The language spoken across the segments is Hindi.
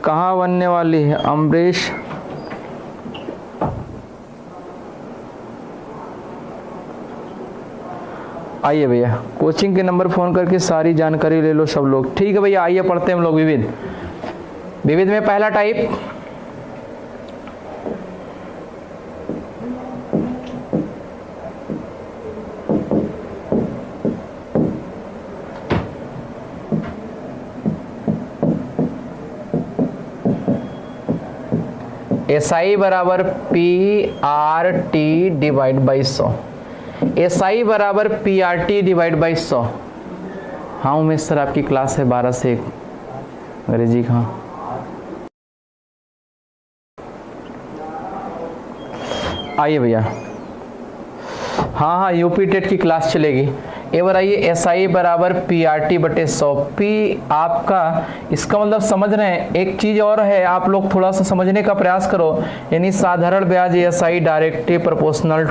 कहाँ बनने वाली है अमरीश? आइए भैया, कोचिंग के नंबर फ़ोन करके सारी जानकारी ले लो सब लोग। ठीक है भैया, आइए पढ़ते हैं हम लोग विविध। विविध में पहला टाइप SI बराबर PRT डिवाइड बाई 100। SI बराबर PRT डिवाइड बाई 100। हाँ उमेश सर, आपकी क्लास है 12 से 1 अंग्रेजी का। आइए भैया, हाँ हाँ यूपी टेट की क्लास चलेगी। ये बताइए SI बराबर PRT बटे 100। P आपका, इसका मतलब समझ रहे हैं। एक चीज और है, आप लोग थोड़ा सा समझने का प्रयास करो। यानी साधारण ब्याज SI directly proportional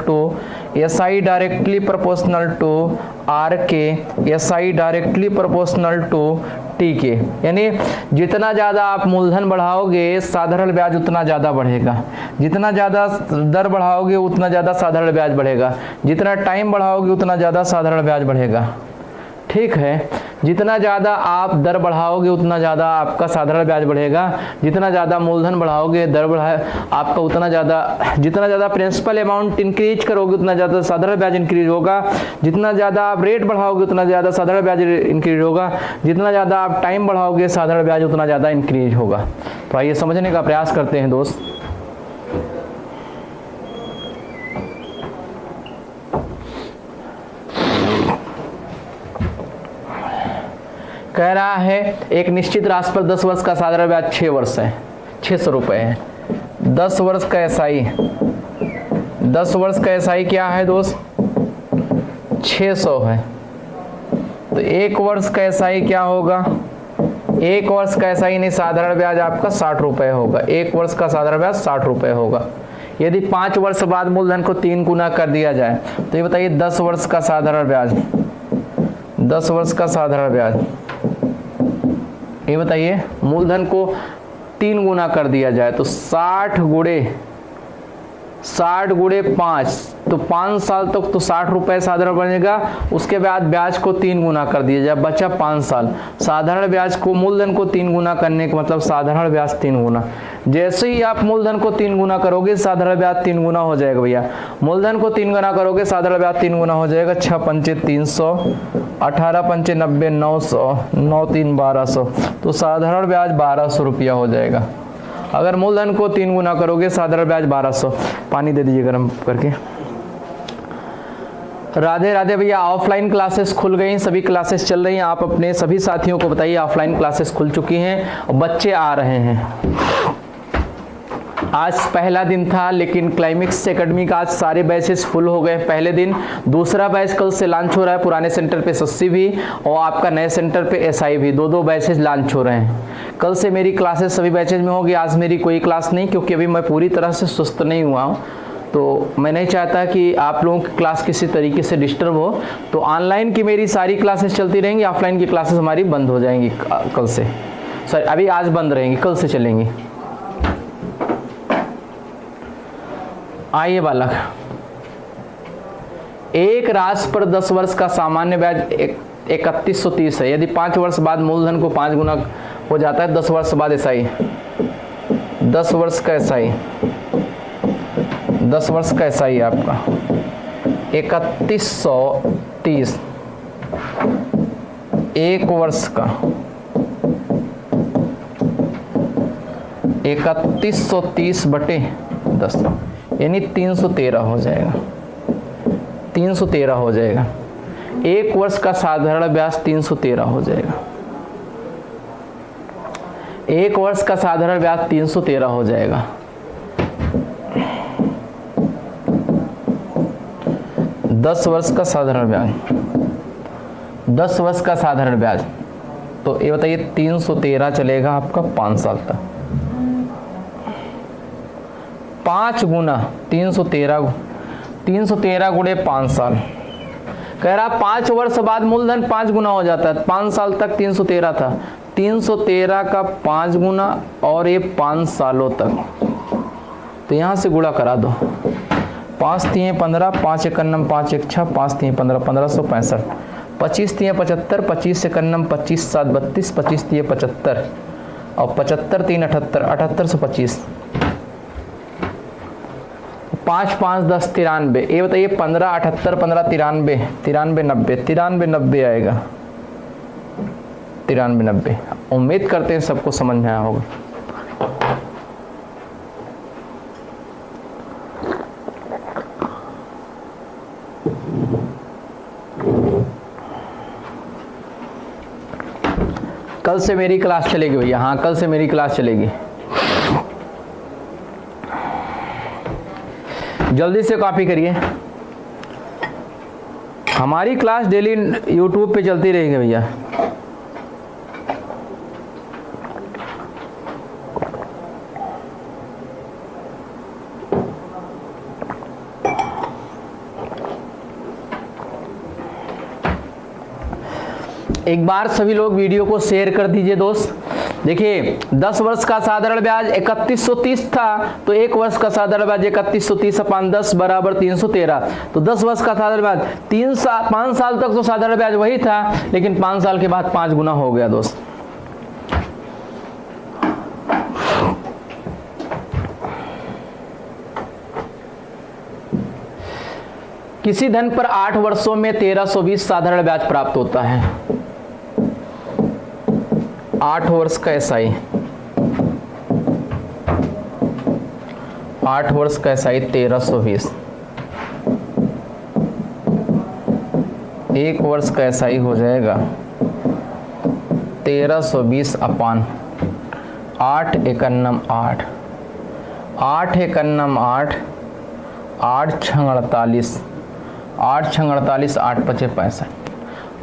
to R के SI directly proportional to T के। यानी जितना ज़्यादा आप मूलधन बढ़ाओगे साधारण ब्याज उतना ज़्यादा बढ़ेगा, जितना ज़्यादा दर बढ़ाओगे उतना ज़्यादा साधारण ब्याज बढ़ेगा, जितना टाइम बढ़ाओगे उतना ज़्यादा साधारण ब्याज बढ़ेगा। ठीक है, जितना ज़्यादा आप दर बढ़ाओगे उतना ज़्यादा आपका साधारण ब्याज बढ़ेगा, जितना ज़्यादा मूलधन बढ़ाओगे दर आपका उतना ज़्यादा, जितना ज़्यादा प्रिंसिपल अमाउंट इंक्रीज करोगे उतना ज़्यादा साधारण ब्याज इंक्रीज होगा, जितना ज़्यादा आप रेट बढ़ाओगे उतना ज़्यादा साधारण ब्याज इंक्रीज होगा, जितना ज़्यादा आप टाइम बढ़ाओगे साधारण ब्याज उतना ज़्यादा इंक्रीज होगा। तो आइए समझने का प्रयास करते हैं दोस्त। कह रहा है एक निश्चित राशि पर 10 वर्ष का साधारण ब्याज 6 वर्ष है, 600 रुपये है। 10 वर्ष का SI, 10 वर्ष का SI क्या है दोस्त? 600 है। तो 1 वर्ष का SI क्या होगा? 1 वर्ष का SI नहीं, साधारण ब्याज आपका 60 रुपये होगा। 1 वर्ष का साधारण ब्याज 60 रुपये होगा। यदि 5 वर्ष बाद मूलधन को 3 गुना कर दिया जाए तो ये बताइए 10 वर्ष का साधारण ब्याज, 10 वर्ष का साधारण ब्याज, ये बताइए मूलधन को 3 गुना कर दिया जाए तो 60 गुणे 5, तो 5 साल तक तो 60 रुपये साधारण बनेगा। उसके बाद ब्याज को 3 गुना कर दिया जाए, बचा 5 साल। साधारण ब्याज को, मूलधन को 3 गुना करने का मतलब साधारण ब्याज 3 गुना। जैसे ही आप मूलधन को 3 गुना करोगे साधारण ब्याज 3 गुना हो जाएगा भैया। मूलधन को 3 गुना करोगे साधारण ब्याज 3 गुना हो जाएगा। 6 पंचे 300, 18 पंचे 90, 900, 9 3 1200, तो साधारण ब्याज 1200 रुपया हो जाएगा। अगर मूलधन को 3 गुना करोगे साधारण ब्याज 1200। पानी दे दीजिए गर्म करके। राधे राधे भैया, ऑफलाइन क्लासेस खुल गई, सभी क्लासेस चल रही हैं। आप अपने सभी साथियों को बताइए ऑफलाइन क्लासेस खुल चुकी हैं और बच्चे आ रहे हैं। आज पहला दिन था लेकिन क्लाइमेक्स एकेडमी का आज सारे बैचेस फुल हो गए पहले दिन। दूसरा बैच कल से लॉन्च हो रहा है, पुराने सेंटर पे SSC भी और आपका नए सेंटर पे SI भी, दो बैचेस लॉन्च हो रहे हैं। कल से मेरी क्लासेस सभी बैचेज में होगी। आज मेरी कोई क्लास नहीं, क्योंकि अभी मैं पूरी तरह से सुस्त नहीं हुआ हूँ, तो मैं नहीं चाहता कि आप लोगों की क्लास किसी तरीके से डिस्टर्ब हो। तो ऑनलाइन की मेरी सारी क्लासेस चलती रहेंगी, ऑफलाइन की क्लासेस हमारी बंद हो जाएंगी कल से। सॉरी, अभी आज बंद रहेंगी, कल से चलेंगी। आइए बालक, एक राशि पर 10 वर्ष का सामान्य ब्याज 3130 है। यदि 5 वर्ष बाद मूलधन को 5 गुना हो जाता है, 10 वर्ष बाद SI, 10 वर्ष का SI, 10 वर्ष का SI आपका 3130, 1 वर्ष का 3130 बटे 10 यानी 313 हो जाएगा, 313 हो जाएगा। 1 वर्ष का साधारण ब्याज 313 हो जाएगा। 1 वर्ष का साधारण ब्याज 313 हो जाएगा। दस वर्ष का साधारण ब्याज, 10 वर्ष का साधारण ब्याज, तो ये बताइए 313 चलेगा आपका 5 साल तक। 5 गुना 313 गुणे 5 साल। कह रहा 5 वर्ष बाद मूलधन 5 गुना हो जाता है, 5 साल तक 313 था, 313 का 5 गुना और ये 5 सालों तक, तो यहाँ से गुणा करा दो। 5 3 15, 5 1 9, 5 1 6, 5 3 15, 1565, 25 3 75, 25 1 9, 25 7 32, 25 3 75 और 75 3 78, 7825, 5 5 10 93। ये बताइए 15 78 15 93, 93 90, 93 90 आएगा, 93 90। उम्मीद करते हैं सबको समझ में आया होगा। कल से मेरी क्लास चलेगी भैया, हाँ कल से मेरी क्लास चलेगी। जल्दी से कॉपी करिए, हमारी क्लास डेली यूट्यूब पे चलती रहेगी भैया। एक बार सभी लोग वीडियो को शेयर कर दीजिए दोस्त। देखिए 10 वर्ष का साधारण ब्याज 3130 था, तो 1 वर्ष का साधारण ब्याज 3130 अपान 10 बराबर 313। तो 10 वर्ष का साधारण ब्याज 5 साल तक तो साधारण ब्याज वही था, लेकिन 5 साल के बाद 5 गुना हो गया दोस्त। किसी धन पर 8 वर्षों में 1320 साधारण ब्याज प्राप्त होता है। 8 वर्ष का एसआई, 8 वर्ष का एसआई 1320, 1 वर्ष का एसआई हो जाएगा 1320 अपान 8 एकन्नम 8, 8 एकन्नम 8, 8 छंग 48, 8 छंग 48, 8 पचे 65,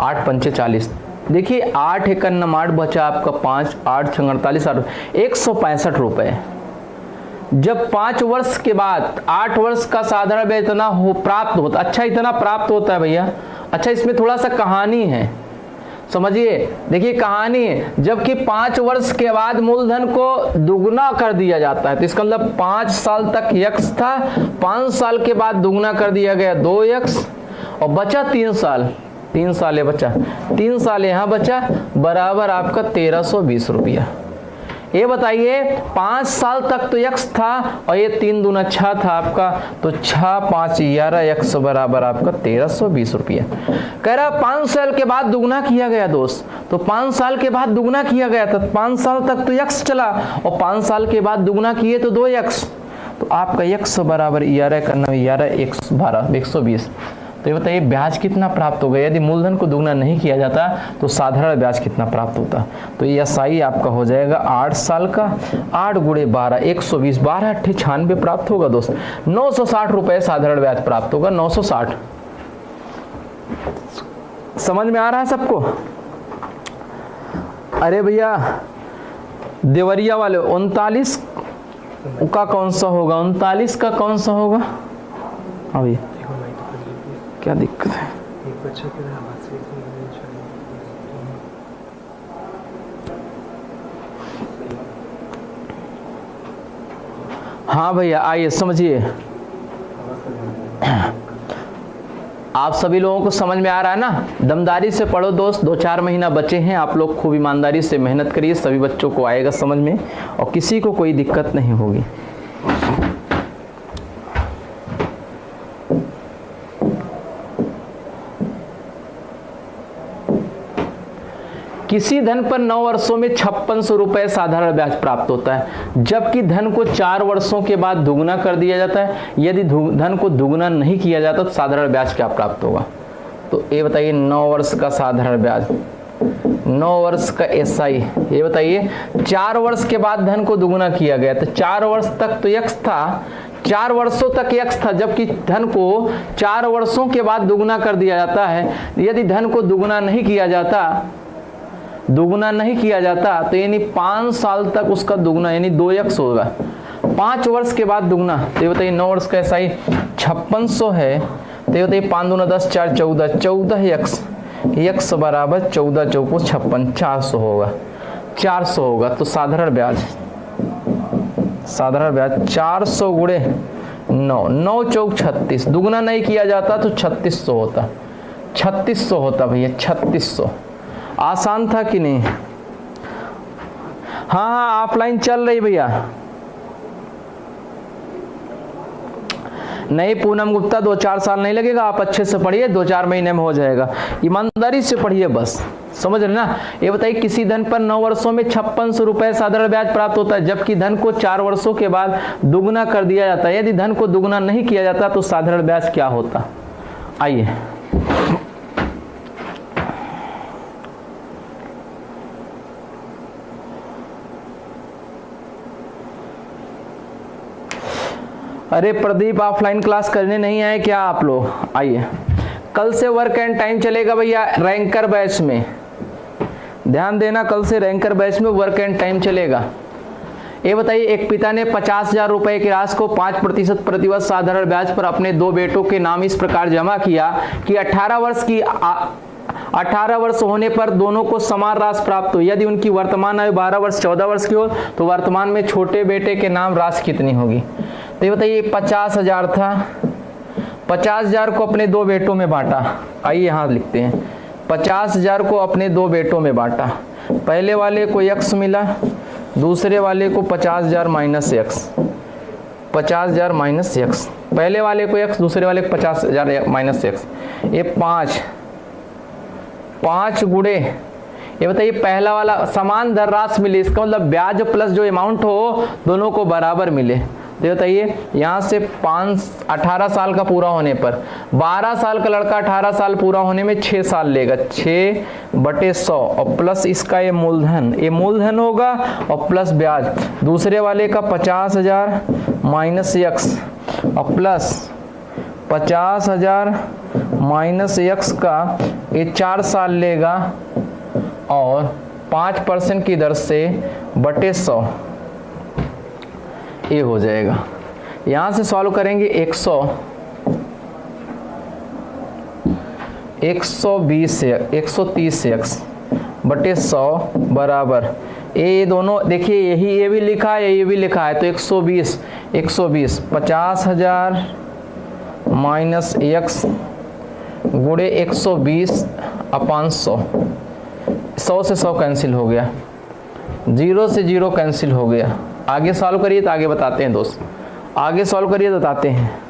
8 पंचे 40। देखिए 8 एकन्नम 8 बचा आपका 5, 8 छंग 48, 165 रुपए। जब 5 वर्ष के बाद 8 वर्ष का साधारण ब्याज इतना हो प्राप्त होता, अच्छा इतना प्राप्त होता है भैया। अच्छा इसमें थोड़ा सा कहानी है, समझिए। देखिए कहानी है, जबकि 5 वर्ष के बाद मूलधन को दुगना कर दिया जाता है, तो इसका मतलब 5 साल तक यक्स था, 5 साल के बाद दुगना कर दिया गया 2x और बचा 3 साल, 3 साल ये बचा, 3 साल यहाँ बचा, बराबर आपका 1320 रुपया। ये बताइए 5 साल तक तो यक्स था और ये 3 दूना 6 था आपका, तो 6 5 11 यक्स बराबर आपका 1320 रुपया। कह रहा 5 साल के बाद दुगना किया गया दोस्त, तो 5 साल के बाद दुगना किया गया था, 5 साल तक तो यक्स चला और 5 साल के बाद दुगना किए तो 2 यक्स, तो आपका यक्स बराबर 120। तो ये बताइए ब्याज कितना प्राप्त होगा। यदि मूलधन को दुगना नहीं किया जाता तो साधारण ब्याज कितना प्राप्त होता। तो ये एसआई आपका हो जाएगा 8 साल का, 8 गुणे 12 120, 12 8 96 प्राप्त होगा दोस्त। 960 रुपए साधारण ब्याज प्राप्त होगा, 960। समझ में आ रहा है सबको? अरे भैया देवरिया वाले 39 का कौन सा होगा, 39 का कौन सा होगा? हाँ भैया क्या दिक्कत है? हाँ भैया आइए समझिए। आप सभी लोगों को समझ में आ रहा है ना? दमदारी से पढ़ो दोस्त, 2-4 महीना बचे हैं, आप लोग खूब ईमानदारी से मेहनत करिए, सभी बच्चों को आएगा समझ में और किसी को कोई दिक्कत नहीं होगी। किसी धन पर 9 वर्षों में 5600 रुपए साधारण ब्याज प्राप्त होता है, जबकि धन को 4 वर्षों के बाद दुगना कर दिया जाता है। यदि धन को दुगना नहीं किया जाता तो साधारण ब्याज क्या प्राप्त होगा? तो ये बताइए 9 वर्ष का साधारण ब्याज, 9 वर्ष का एसआई, ये बताइए 4 वर्ष के बाद धन को दुगना किया गया, तो 4 वर्ष तक तो यक्स था, 4 वर्षों तक यक्स था, जबकि धन को 4 वर्षों के बाद दुगना कर दिया जाता है। यदि धन को दुगना नहीं किया जाता तो यानी 5 साल तक उसका दुगना यानी 2x होगा, 5 वर्ष के बाद दुगना। तो ये बताइए 9 वर्ष का एसआई 5600 है, तो ये बताइए 5 दूना 10 4 14 14 यक्स बराबर 14 चौको 56 400 होगा। 400 होगा, तो साधारण ब्याज 400 गुणे 9, 9 चौक 36, दुगुना नहीं किया जाता तो 3600 होता, 3600 होता भैया, 3600। आसान था कि नहीं? हाँ ऑफलाइन चल रही भैया। नहीं पूनम गुप्ता 2-4 साल नहीं लगेगा, आप अच्छे से पढ़िए, 2-4 महीने में हो जाएगा। ईमानदारी से पढ़िए बस, समझ रहे ना। ये बताइए किसी धन पर 9 वर्षों में 5600 रुपए साधारण ब्याज प्राप्त होता है, जबकि धन को 4 वर्षों के बाद दुगुना कर दिया जाता है। यदि धन को दुगुना नहीं किया जाता तो साधारण ब्याज क्या होता? आइए अरे प्रदीप ऑफलाइन क्लास करने नहीं आए क्या आप लोग? आइए, कल से वर्क एंड टाइम चलेगा भैया रैंकर बैच में, ध्यान देना, कल से रैंकर बैच में वर्क एंड टाइम चलेगा। ये बताइए एक पिता ने 50,000 रुपए की राशि को 5% प्रतिवर्ष साधारण ब्याज पर अपने 2 बेटों के नाम इस प्रकार जमा किया कि 18 वर्ष होने पर दोनों को समान राशि प्राप्त हो। यदि उनकी वर्तमान आयु 12 वर्ष 14 वर्ष की हो तो वर्तमान में छोटे बेटे के नाम राशि कितनी होगी? तो ये बताइए 50,000 था, 50,000 को अपने 2 बेटों में बांटा। आइए यहाँ लिखते हैं, 50,000 को अपने 2 बेटों में बांटा। पहले वाले को x मिला, दूसरे वाले को 50,000 माइनस x, 50,000 माइनस x, पहले वाले को x, दूसरे वाले को 50,000 माइनस x। ये 5 गुणे, ये बताइए पहला वाला समान धनराशि मिले, इसका मतलब ब्याज प्लस जो अमाउंट हो दोनों को बराबर मिले। तो बताइए यहाँ से 18 साल का पूरा होने पर, 12 साल का लड़का 18 साल पूरा होने में 6 साल लेगा, 6/100 और प्लस इसका ये मूलधन होगा और प्लस ब्याज। दूसरे वाले का 50,000 माइनस x और प्लस 50,000 माइनस x का ये 4 साल लेगा और 5% की दर से बटे 100 ये हो जाएगा। यहां से सॉल्व करेंगे 130 से x बटे 100 बराबर ये दोनों देखिए, ये भी लिखा है ये भी लिखा है, तो 120 50,000 माइनस x गुणे 120/100, 100 से 100 कैंसिल हो गया, 0 से 0 कैंसिल हो गया। आगे सॉल्व करिए तो आगे बताते हैं दोस्त, आगे सॉल्व करिए तो बताते हैं।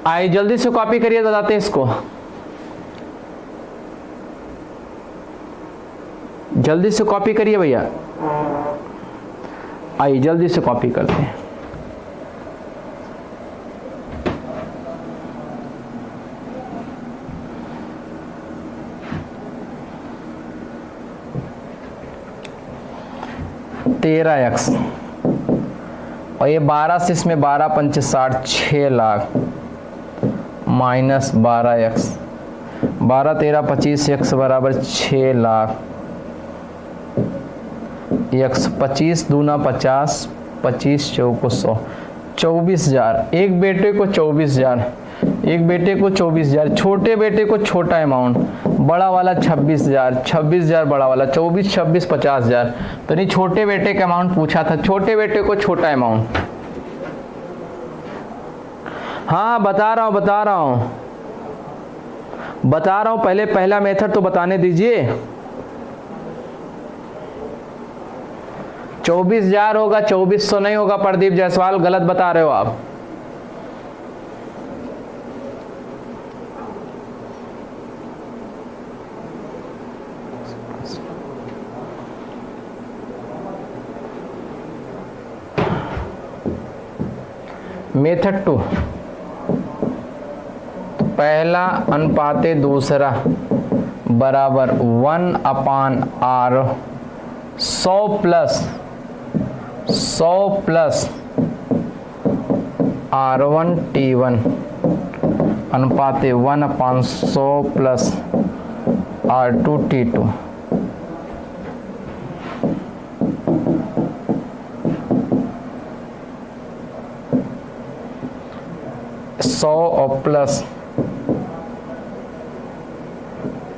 आइए जल्दी से कॉपी करिए, बताते हैं इसको, जल्दी से कॉपी करिए भैया। आइए जल्दी से कॉपी करते हैं। तेरह x और ये 12 से इसमें 12 पंचे 60, 6 लाख माइनस 12x, 12 13 25 x बराबर 6 लाख x, 25 दूना 50, 25 चौको 100, 24,000। एक बेटे को 24,000, एक बेटे को 24,000, छोटे बेटे को छोटा अमाउंट, बड़ा वाला 26,000, 26,000 बड़ा वाला, 24 26 50,000। तो नहीं छोटे बेटे का अमाउंट पूछा था, छोटे बेटे को छोटा अमाउंट। हाँ बता रहा हूं, पहले पहला मेथड तो बताने दीजिए। 24,000 होगा, 2400 नहीं होगा। प्रदीप जायसवाल गलत बता रहे हो आप। मेथड 2, पहला अनुपाते दूसरा बराबर 1/r 100 plus r1 t1 अनुपाते 1/100 plus r2 t2। सौ और प्लस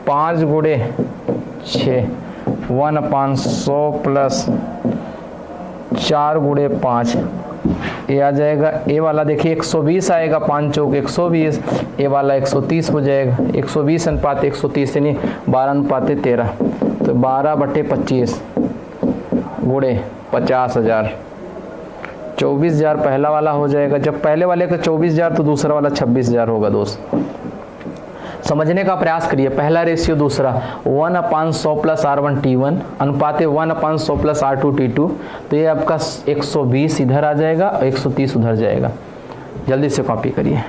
5 गुणे 6 1/100 प्लस 4 गुणे 5, ये आ जाएगा। ए वाला देखिए 120 आएगा, 5 चौक 120, ए वाला 130 हो जाएगा। 120 अनुपात 130 यानी 12/13, तो 12/25 गुणे 50,000, 24,000 पहला वाला हो जाएगा। जब पहले वाले का 24,000 तो दूसरा वाला 26,000 होगा। दोस्त समझने का प्रयास करिए, पहला रेशियो दूसरा 1/100 plus r1 t1 अनुपाते 1/100 plus r2 t2, तो ये आपका 120 इधर आ जाएगा और 130 उधर जाएगा। जल्दी से कॉपी करिए।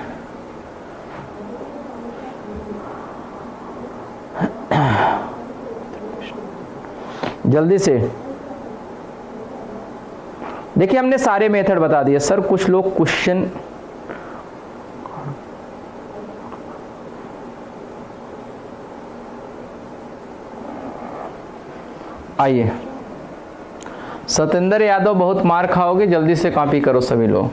जल्दी से देखिए, हमने सारे मेथड बता दिए। सर कुछ लोग क्वेश्चन आइए, सतेंद्र यादव बहुत मार खाओगे, जल्दी से कॉपी करो सभी लोग।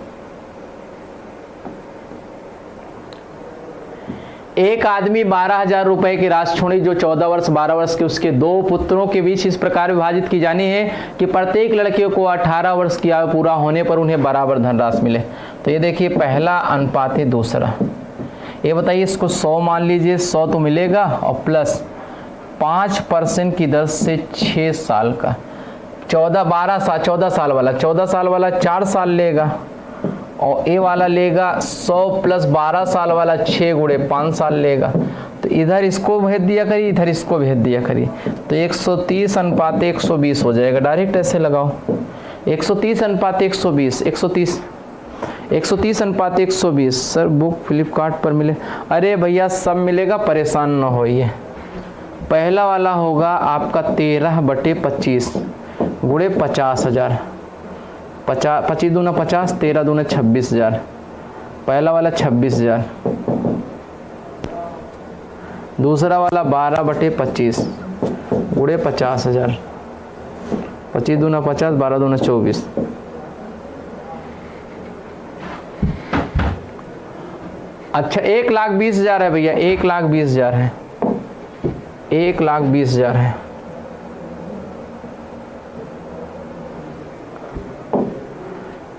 एक आदमी 12,000 रुपए की राशि छोड़ी जो 14 वर्ष 12 वर्ष के उसके 2 पुत्रों के बीच इस प्रकार विभाजित की जानी है कि प्रत्येक लड़के को 18 वर्ष की आयु पूरा होने पर उन्हें बराबर धनराशि मिले। तो ये देखिए पहला अनुपात है दूसरा। ये बताइए, इसको 100 मान लीजिए, 100 तो मिलेगा और प्लस 5% की दर से 6 साल का 14 साल वाला 4 साल लेगा और ए वाला लेगा 100 प्लस 12 साल वाला 6 गुणे 5 साल लेगा। तो इधर इसको भेज दिया करिए, इधर इसको भेज दिया करिए, तो 130 अनुपात 120 हो जाएगा। डायरेक्ट ऐसे लगाओ, 130 अनुपात 120, 130 अनुपात 120। सर बुक फ्लिपकार्ट पर मिले? अरे भैया सब मिलेगा, परेशान न होइए। पहला वाला होगा आपका 13/25 गुणे 50,000, 25 दूना 50, 13 दूना 26,000, पहला वाला 26,000। दूसरा वाला 12/25 गुणे 50,000, 25 दूना 50, 12 दूना 24। अच्छा 1,20,000 है भैया, 1,20,000 है, 1,20,000 है।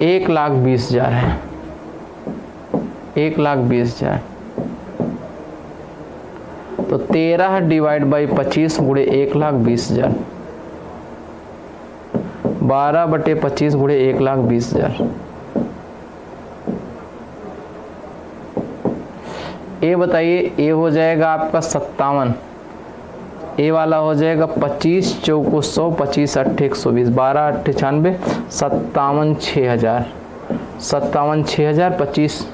एक लाख 20,000 है, 1,20,000। तो 13 डिवाइड बाई 25 गुणे 1,20,000, 12/25 गुणे 1,20,000। ये बताइए, ये हो जाएगा आपका 57, ए वाला हो जाएगा 25 चौको 100, 25 8 120, 12 8 96, 57 6,000, 57 6,000, 25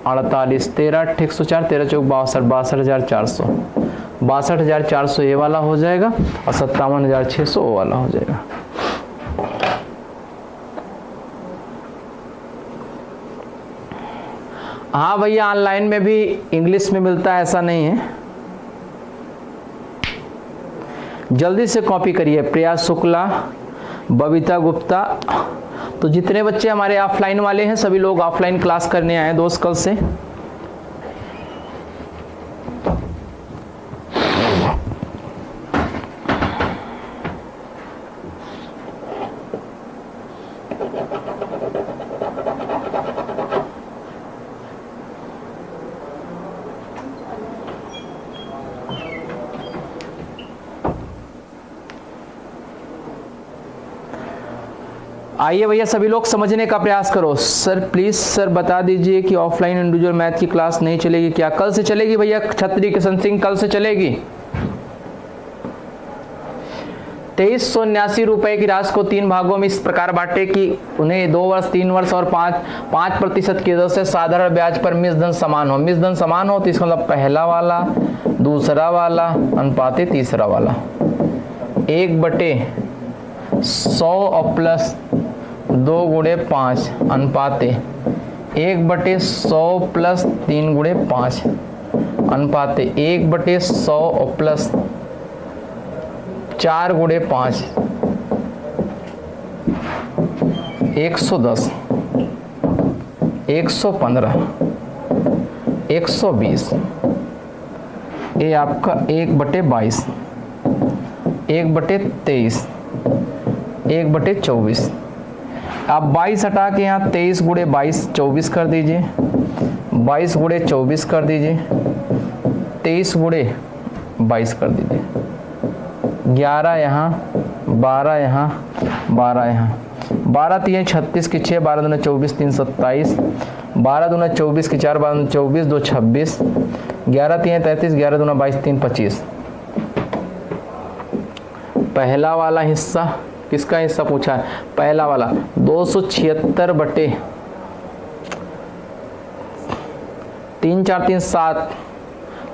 48, 13 8 104, 13 चौक 62, 62,400, 62,400 ये वाला हो जाएगा और 57,600 वो वाला हो जाएगा। हाँ भैया, ऑनलाइन में भी इंग्लिश में मिलता है, ऐसा नहीं है। जल्दी से कॉपी करिए। प्रिया शुक्ला, बबीता गुप्ता। तो जितने बच्चे हमारे ऑफलाइन वाले हैं सभी लोग ऑफलाइन क्लास करने आए दोस्त कल से। आइए भैया सभी लोग समझने का प्रयास करो। सर प्लीज सर बता दीजिए कि ऑफलाइन इंडिविजुअल मैथ की क्लास नहीं चलेगी क्या? कल से चलेगी भैया, छत्री किशन सिंह कल से चलेगी। 2379 रुपए की राशि को 3 भागों में इस प्रकार बांटे कि उन्हें 2 वर्ष 3 वर्ष और 5% की दर से साधारण ब्याज पर मिश्रधन समान हो। मिश्रधन समान हो तो इसका मतलब पहला वाला दूसरा वाला अनुपाते तीसरा वाला, 1/100 और प्लस 2 गुणे 5 अनुपाते 1/100 प्लस 3 गुणे 5 अनुपाते 1/100 और प्लस 4 गुणे 5 110, 115, 120, ये आपका 1/22, 1/23, 1/24। आप 22 हटा के यहाँ 23 गुणे 22 24 कर दीजिए, 22 गुणे 24 कर दीजिए, 23 गुणे 22 कर दीजिए, 11 यहाँ, 12 यहाँ, 12 यहाँ, 12 3 36 की 6, 12 दूना 24, 3 27, 12 दूना 24 की 4, 12 दूना 24, 2 26, 11 3 33, 11 दूना 22, 3 25। पहला वाला हिस्सा किसका हिस्सा पूछा है? पहला वाला 276 बटे 3 4 3 7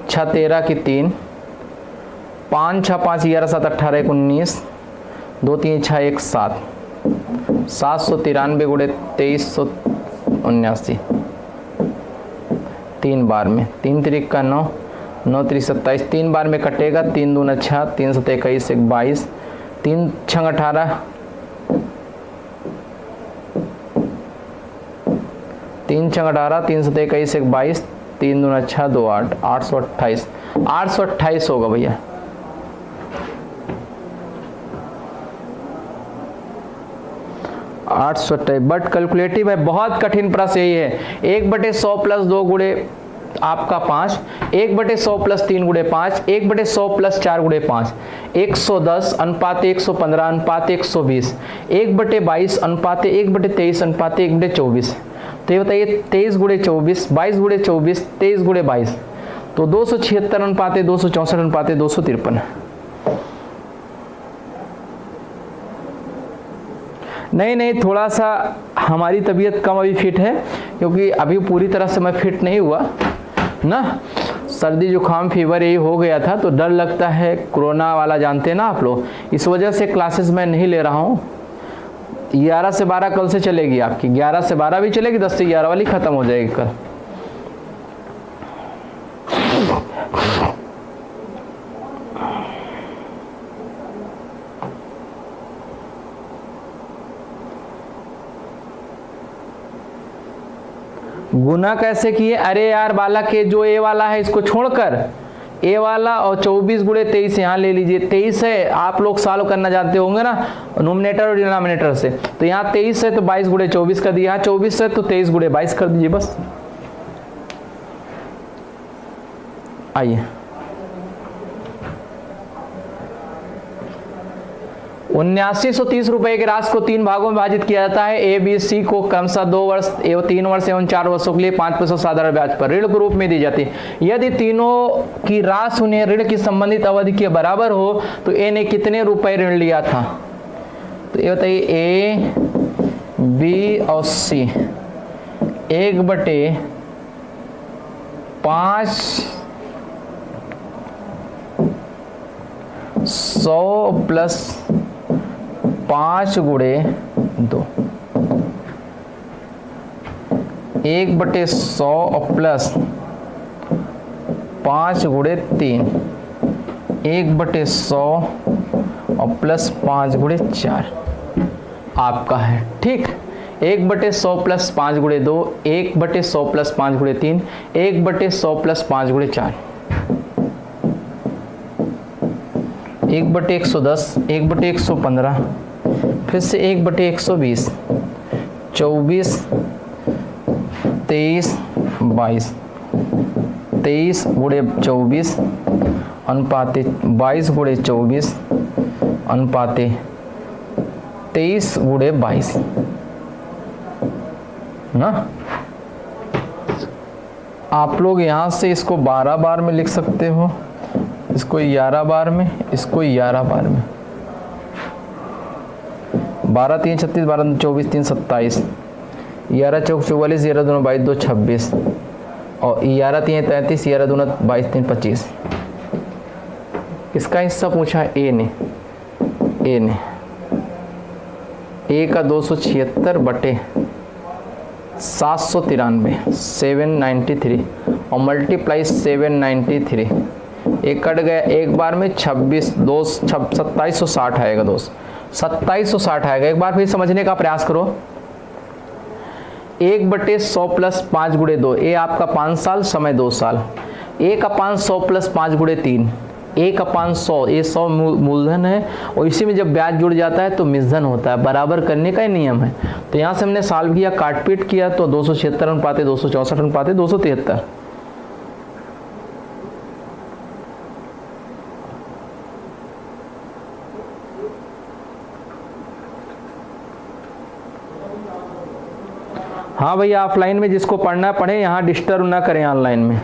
6 13 की 3, 5 6 5 11 7 18 19, 2 3 6 1 7, 793 गुणे 2379, 3 बार में, 3 3 का 9, 9 3 27, 3 बार में कटेगा, 3 दूना 6, 3 7 21 1 22, 3 6 18, 3 6 18, 3 7 21 1 22, 3 दूना 6 2 8, 828, 828 होगा भैया। बट कैलकुलेटिव है, बहुत कठिन प्रश्न यही है। 1/100 प्लस 2 गुणे आपका 5, 1/100 प्लस 3 गुणे 5, 1/100 प्लस 4 गुणे 5, 110 अनुपात 115 अनुपात 120, 1/22 अनुपात 1/23 अनुपात 1/24। तो ये बताइए 23 गुणे 24, 22 गुणे 24, 23 गुणे 22, तो 276 अनुपात 264 अनुपात 253। नहीं, थोड़ा सा हमारी तबीयत कम अभी फिट है, क्योंकि अभी पूरी तरह से मैं फिट नहीं हुआ ना, सर्दी जुकाम फीवर यही हो गया था, तो डर लगता है, कोरोना वाला जानते हैं ना आप लोग, इस वजह से क्लासेस मैं नहीं ले रहा हूँ। 11 से 12 कल से चलेगी आपकी, 11 से 12 भी चलेगी, 10 से 11 वाली खत्म हो जाएगी कल। गुना कैसे किए? अरे यार बालक के जो ए वाला है इसको छोड़कर ए वाला और 24 गुणे 23 यहाँ ले लीजिए। 23 है, आप लोग सॉल्व करना जानते होंगे ना नोमिनेटर और डिनोमिनेटर से, तो यहाँ 23 है तो 22 गुणे 24 कर दिया, यहाँ 24 है तो 23 गुणे 22 कर दीजिए बस। आइए 7930 रुपए की राशि को 3 भागों में विभाजित किया जाता है। ए बी सी को क्रमशः 2 वर्ष एवं 3 वर्ष एवं 4 वर्षों के लिए 5% साधारण ब्याज पर ऋण के रूप में दी जाती है। यदि तीनों की राशि उन्हें ऋण की संबंधित अवधि के बराबर हो तो ए ने कितने रुपए ऋण लिया था? तो ये बताइए ए बी और सी 1/5 100 प्लस 5 गुणे 2, 1/100 और प्लस 5 गुणे 3, 1/100 और प्लस 5 गुणे 4 आपका है। ठीक, 1/100 प्लस 5 गुणे 2, 1/100 प्लस 5 गुणे 3, 1/100 प्लस 5 गुणे 4, 1/110, 1/115, फिर से 1/120, 24, 23, 22, 23 गुणे 24 अनुपाते 22 गुणे 24 अनुपाते 23 गुणे 22 ना। आप लोग यहाँ से इसको 12 बार में लिख सकते हो, इसको 11 बार में, इसको 11 बार में। 12 3 36, 12 2 24, 3 27, 11 चौक 44, 11 दूना 22, 2 26 और 11 3 33, 11 दूना 22, 3 25। इसका हिस्सा पूछा ए ने, ए का 276 बटे 793 793 और मल्टीप्लाई 793, एक कट गया एक बार में 2760 आएगा दोस्त, 2760 आएगा। एक बार फिर समझने का प्रयास करो। 1/100 प्लस 5 गुणे 2, ए आपका 5 साल, समय 2 साल। 1/100 प्लस 5 गुणे 3, 1/100, ये 100 मूलधन है और इसी में जब ब्याज जुड़ जाता है तो मिश्रण होता है, बराबर करने का ही नियम है। तो यहाँ से हमने सॉल्व किया, काटपीट किया तो 276 अनुपाते 264 अनुपाते 273। हाँ भैया, ऑफलाइन में जिसको पढ़ना है पढ़े, यहाँ डिस्टर्ब ना करें ऑनलाइन में।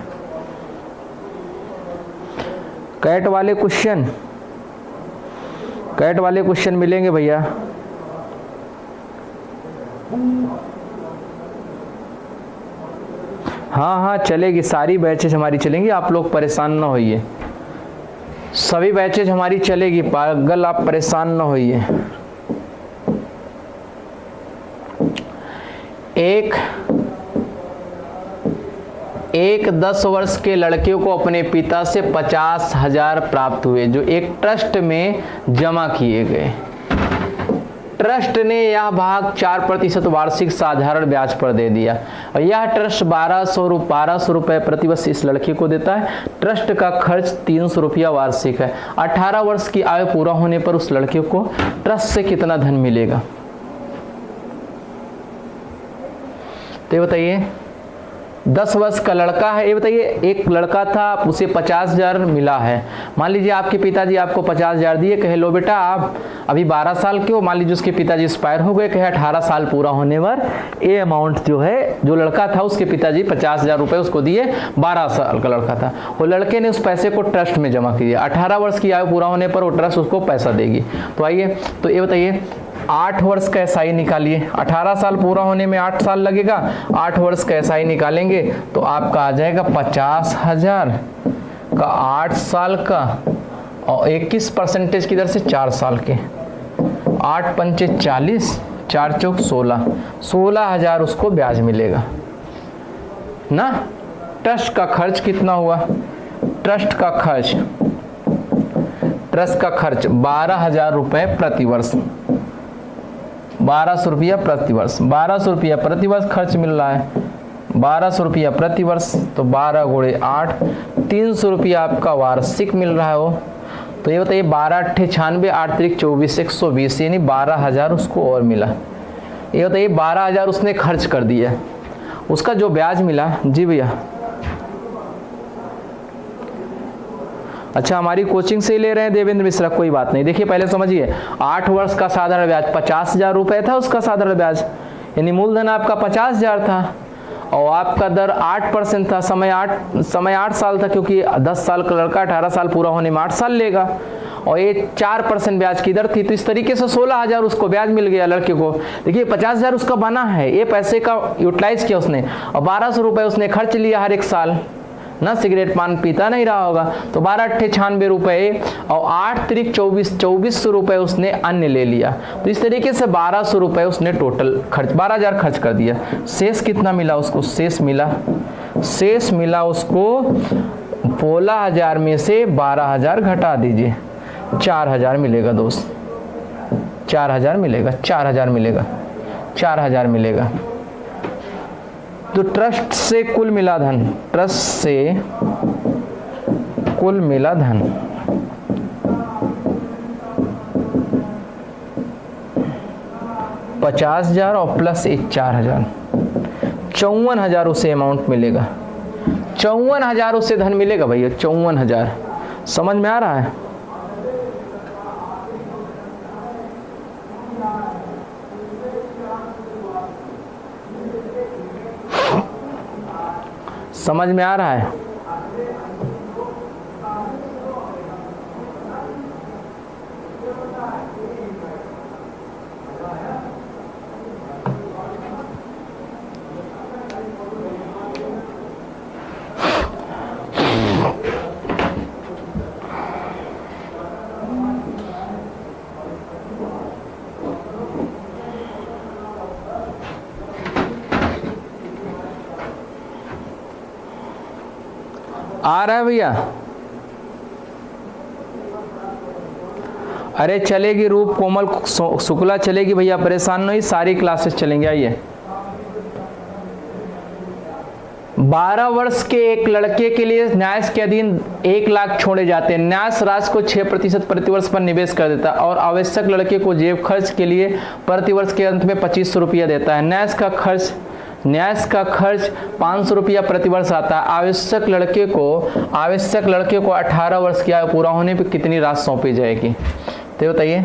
कैट वाले क्वेश्चन मिलेंगे भैया। हाँ चलेगी, सारी बैचेज हमारी चलेंगी, आप लोग परेशान ना होइए, सभी बैचेज हमारी चलेगी, पागल आप परेशान ना होइए। एक 10 वर्ष के लड़के को अपने पिता से 50,000 प्राप्त हुए जो एक ट्रस्ट में जमा किए गए। ट्रस्ट ने यह भाग 4% वार्षिक साधारण ब्याज पर दे दिया और यह ट्रस्ट 1200 रुपए प्रति वर्ष इस लड़के को देता है। ट्रस्ट का खर्च 300 रुपया वार्षिक है। 18 वर्ष की आयु पूरा होने पर उस लड़के को ट्रस्ट से कितना धन मिलेगा? तो ये बताइए, 10 वर्ष का लड़का है, ये बताइए, एक लड़का था, उसे 50,000 मिला है। मान लीजिए आपके पिताजी आपको 50,000 दिए, कहे लो बेटा आप अभी 12 साल के हो। मान लीजिए उसके पिताजी एक्सपायर हो गए, कहे 18 साल पूरा होने पर ये अमाउंट जो है, जो लड़का था उसके पिताजी 50,000 रुपये उसको दिए, 12 साल का लड़का था, वो लड़के ने उस पैसे को ट्रस्ट में जमा किया। 18 वर्ष की आयु पूरा होने पर वो ट्रस्ट उसको पैसा देगी। तो आइए, तो ये बताइए 8 वर्ष का एसआई निकालिए। 18 साल पूरा होने में 8 साल लगेगा, 8 वर्ष का एसआई निकालेंगे तो आपका आ जाएगा 50,000 का 8 साल का और 21% की दर से 4 साल के। 8 पंचे 40, 4 चौक 16, 16,000 उसको ब्याज मिलेगा ना। ट्रस्ट का खर्च कितना हुआ? ट्रस्ट का खर्च 12,000 रुपए प्रति वर्ष, 1200 रुपया प्रति वर्ष, 1200 रुपया प्रति वर्ष खर्च मिल रहा है। 1200 रुपया प्रति वर्ष तो 12 गुणे 8, 300 रुपया आपका वार्षिक मिल रहा है वो। तो ये बताइए 12 अट्ठे 96, 8 त्रिक 24, 120, यानी 12,000 उसको और मिला। ये बताइए 12,000 उसने खर्च कर दिया, उसका जो ब्याज मिला। जी भैया, अच्छा हमारी कोचिंग से ही ले रहे हैं देवेंद्र मिश्रा, कोई बात नहीं। देखिए पहले समझिए, 8 वर्ष का साधारण ब्याज 50,000 रुपए था उसका साधारण ब्याज, यानी मूलधन आपका 50,000 था और आपका दर 8% था। समय 8 साल था, क्योंकि 10 साल का लड़का 18 साल पूरा होने में 8 साल लेगा और ये 4% ब्याज की दर थी। तो इस तरीके से 16,000 उसको ब्याज मिल गया लड़के को। देखिए 50,000 उसका बना है, ये पैसे का यूटिलाइज किया उसने और 1200 रुपए उसने खर्च लिया हर एक साल ना, सिगरेट पान पीता नहीं रहा होगा। तो 12 अट्ठे 96 रुपए और 8 त्रिक 2400 रुपए उसने अन्य ले लिया। तो इस तरीके से 1200 रुपए उसने टोटल खर्च, 12,000 खर्च कर दिया। शेष कितना मिला उसको? शेष मिला उसको 16,000 में से 12,000 घटा दीजिए, 4,000 मिलेगा दोस्त, 4,000 मिलेगा। तो ट्रस्ट से कुल मिला धन 50,000 और प्लस 4,000, 54,000 उसे अमाउंट मिलेगा। 54,000 उसे धन मिलेगा भैया, 54,000। समझ में आ रहा है? समझ में आ रहा है? आ रहा है भैया? अरे चलेगी, रूप कोमल शुक्ला चलेगी भैया, परेशान नहीं, सारी क्लासेस चलेंगे। आइए, 12 वर्ष के एक लड़के के लिए न्यास के अधीन 1 लाख छोड़े जाते हैं। न्यास राशि को 6% प्रतिवर्ष पर निवेश कर देता है और आवश्यक लड़के को जेब खर्च के लिए प्रतिवर्ष के अंत में 2500 रुपया देता है। न्यास का खर्च 500 रुपया प्रतिवर्ष आता है। आवश्यक लड़के को 18 वर्ष की आयु पूरा होने पर कितनी राशि सौंपी जाएगी? तो बताइए,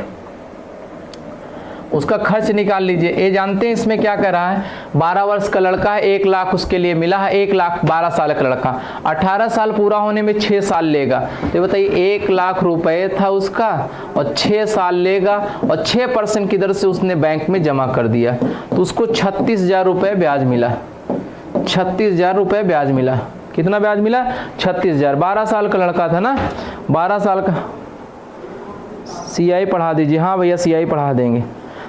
उसका खर्च निकाल लीजिए। ये जानते हैं इसमें क्या कर रहा है? 12 वर्ष का लड़का है, 1 लाख उसके लिए मिला है, 1 लाख 12 साल का लड़का, 18 साल पूरा होने में 6 साल लेगा। तो बताइए 1 लाख रुपए था उसका और 6 साल लेगा और 6% की दर से उसने बैंक में जमा कर दिया, तो उसको 36,000 रुपये ब्याज मिला। 36,000 रुपये ब्याज मिला। कितना ब्याज मिला? 36,000। 12 साल का लड़का था ना, 12 साल का। CI पढ़ा दीजिए। हाँ भैया, CI पढ़ा देंगे,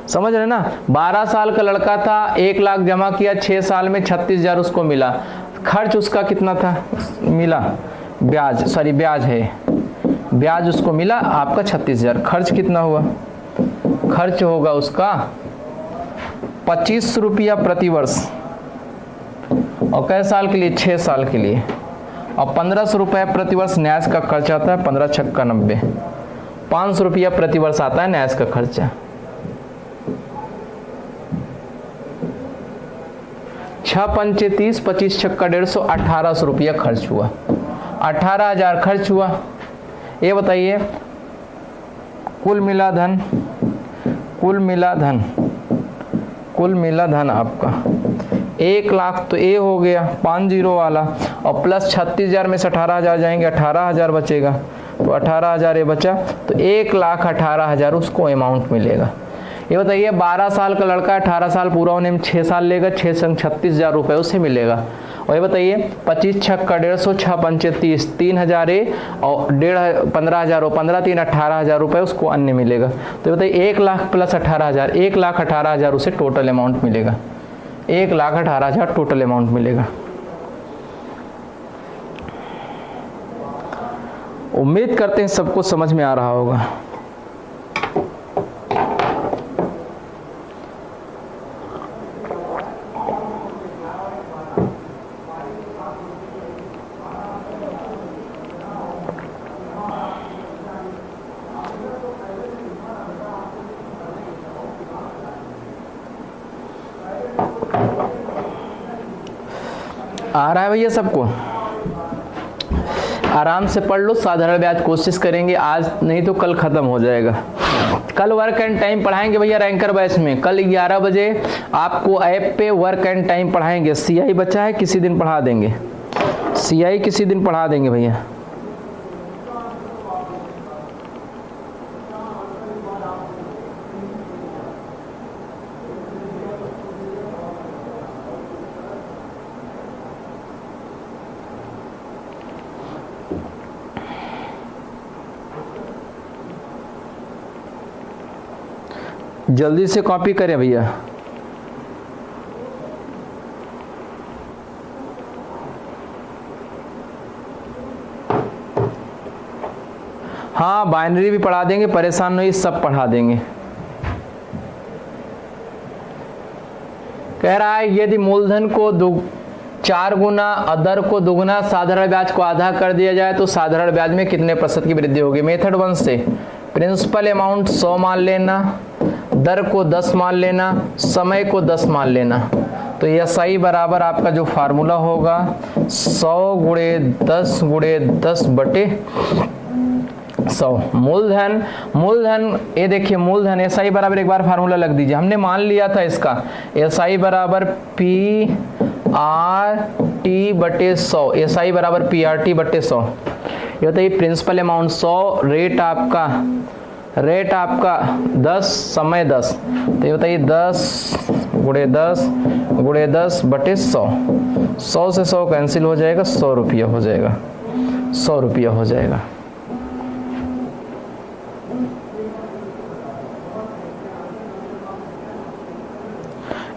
समझ रहे ना? 12 साल का लड़का था, 1 लाख जमा किया, 6 साल में 36,000 उसको मिला। खर्च उसका कितना था? मिला ब्याज है, ब्याज उसको मिला आपका 36,000। खर्च कितना हुआ? खर्च होगा उसका 25 रुपया प्रतिवर्ष। और कै साल के लिए? 6 साल के लिए। और 1500 रुपये प्रतिवर्ष न्यास का खर्च आता है। 15 छक्का 90, 500 रुपया प्रतिवर्ष आता है न्यास का खर्चा। 6 पंचे 30, 25 छक्का 150, 1800 रुपया खर्च हुआ। 18,000 खर्च हुआ। ये बताइए कुल मिला धन आपका 1 लाख, तो ये हो गया 50 वाला, और प्लस 36,000 में से 18,000 जाएंगे, 18,000 बचेगा, तो 18,000 ये बचा, तो 1,18,000 उसको अमाउंट मिलेगा। ये बताइए 12 साल का लड़का, 18 साल पूरा होने में 6 साल लेगा, 6 संग 36,000 रुपये उसे मिलेगा। और ये बताइए 25 छक्का 150, 6 पंचे 30, 3,000 और 15,000 और 15 3 18,000 रुपये उसको अन्य मिलेगा। तो ये बताइए 1 लाख प्लस 18,000, 1,18,000 उसे टोटल अमाउंट मिलेगा। 1,18,000 टोटल अमाउंट मिलेगा। उम्मीद करते हैं सबको समझ में आ रहा होगा। आ रहा है भैया सबको? आराम से पढ़ लो, साधारण ब्याज कोशिश करेंगे आज, नहीं तो कल खत्म हो जाएगा। कल वर्क एंड टाइम पढ़ाएंगे भैया रैंकर बैच में। कल 11 बजे आपको ऐप पे वर्क एंड टाइम पढ़ाएंगे। CI बचा है, किसी दिन पढ़ा देंगे। CI किसी दिन पढ़ा देंगे भैया। जल्दी से कॉपी करें भैया। हाँ, बाइनरी भी पढ़ा देंगे, परेशान नहीं, सब पढ़ा देंगे। कह रहा है यदि मूलधन को 4 गुना, दर को दुगुना, साधारण ब्याज को आधा कर दिया जाए तो साधारण ब्याज में कितने % की वृद्धि होगी? मेथड 1 से प्रिंसिपल अमाउंट 100 मान लेना, दर को 10 मान लेना, समय को 10 मान लेना। तो SI बराबर आपका जो फार्मूला होगा 100 गुणे 10 बटे 100। मूलधन ये देखिए, मूलधन SI बराबर, एक बार फार्मूला लग दीजिए, हमने मान लिया था इसका SI बराबर PRT बटे 100। SI बराबर PRT बटे 100। ये बताइए प्रिंसिपल अमाउंट 100, रेट आपका 10, समय 10। तो ये बताइए 10 गुणे 10 बटे 100। 100 से 100 कैंसिल हो जाएगा, 100 रुपया हो जाएगा, 100 रुपया हो जाएगा।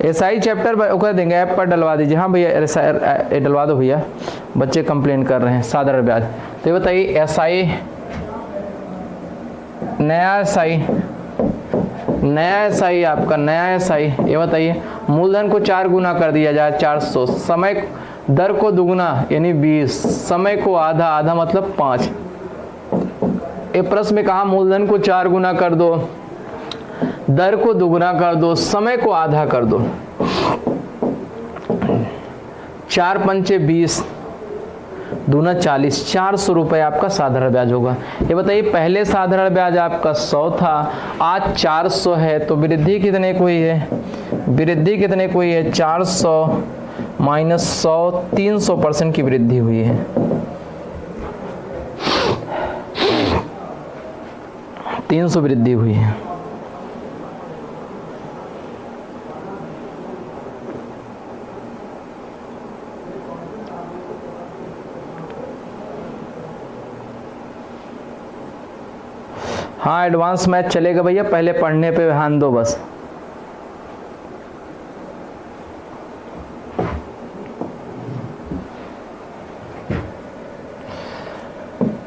एसआई चैप्टर कर देंगे, ऐप पर डलवा दीजिए। हाँ भैया डलवा दो भैया, बच्चे कंप्लेन कर रहे हैं साधारण ब्याज। तो ये बताइए एसआई, नया एसआई आपका नया एसआई, ये बताइए मूलधन को 4 गुना कर दिया जाए 400, समय दर को दुगुना यानी 20, समय को आधा, आधा मतलब 5। ये प्रश्न में कहा मूलधन को 4 गुना कर दो, दर को दुगुना कर दो, समय को आधा कर दो। 4 पंचे 20, दूना 40, 400 रुपये आपका साधारण ब्याज होगा। ये बताइए पहले साधारण ब्याज आपका 100 था, आज 400 है, तो वृद्धि कितने को हुई है? वृद्धि कितने को हुई है? 400 माइनस 100, 300% की वृद्धि हुई है। 300 वृद्धि हुई है। हाँ एडवांस मैथ चलेगा भैया, पहले पढ़ने पे ध्यान दो बस।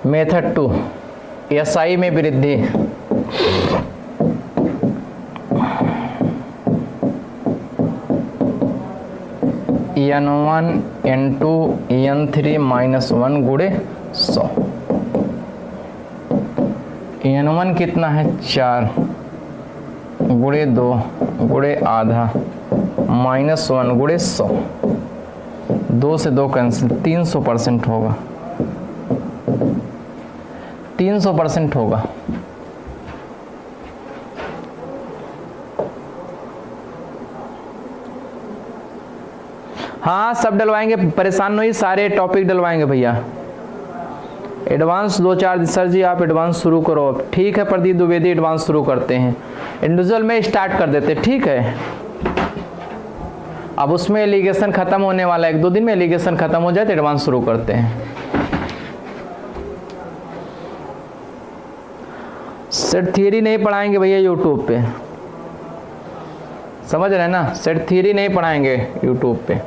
मेथड 2, एसआई में वृद्धि। n1 n2 n3 माइनस 1 गुणे 100। n1 कितना है? 4 गुणे 2 गुणे आधा माइनस 1 गुणे 100, 2 से 2 कैंसिल, 300% होगा, 300% होगा। हाँ सब डलवाएंगे, परेशान नहीं, सारे टॉपिक डलवाएंगे भैया। एडवांस 2-4 सर जी आप एडवांस शुरू करो। ठीक है प्रदीप द्विवेदी, एडवांस शुरू करते हैं, इंडिविजुअल में स्टार्ट कर देते। ठीक है, अब उसमें एलिगेशन खत्म होने वाला है, 1-2 दिन में एलिगेशन खत्म हो जाए तो एडवांस शुरू करते हैं। सेट थियरी नहीं पढ़ाएंगे भैया यूट्यूब पे, समझ रहे हैं ना? सेट थियरी नहीं पढ़ाएंगे यूट्यूब पे।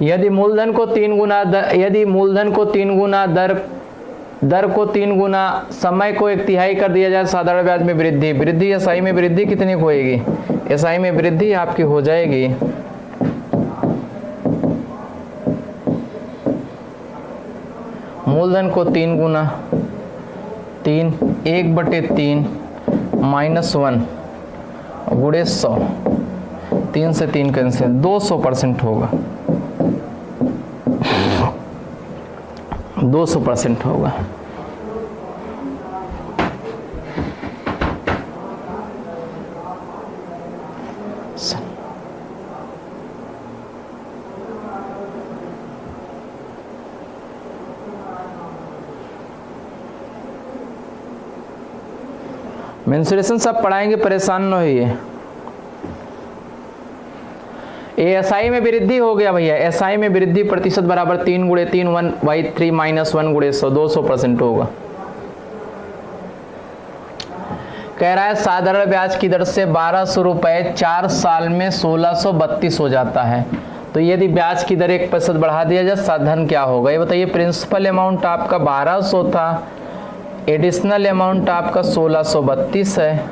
यदि मूलधन को 3 गुना यदि मूलधन को 3 गुना दर को 3 गुना, समय को 1/3 कर दिया जाए, साधारण ब्याज में वृद्धि एसआई में वृद्धि कितनी को होगी? एसआई में वृद्धि आपकी हो जाएगी मूलधन को 3 गुना 3, 1/3 माइनस 1 गुणे 100, 3 से 3 कैंसिल, 200% होगा, 200% होगा। मेंसुरेशन सब पढ़ाएंगे, परेशान न होइए। एसआई में वृद्धि हो गया भैया, एसआई में वृद्धि प्रतिशत बराबर 3 गुणे 3 1/3 माइनस 1 गुणे 100, 200% होगा। कह रहा है साधारण ब्याज की दर से 1200 रुपए 4 साल में 1632 हो जाता है, तो यदि ब्याज की दर 1% बढ़ा दिया जाए साधन क्या होगा? ये बताइए। प्रिंसिपल अमाउंट आपका 1200 था, एडिशनल अमाउंट आपका 1632 है,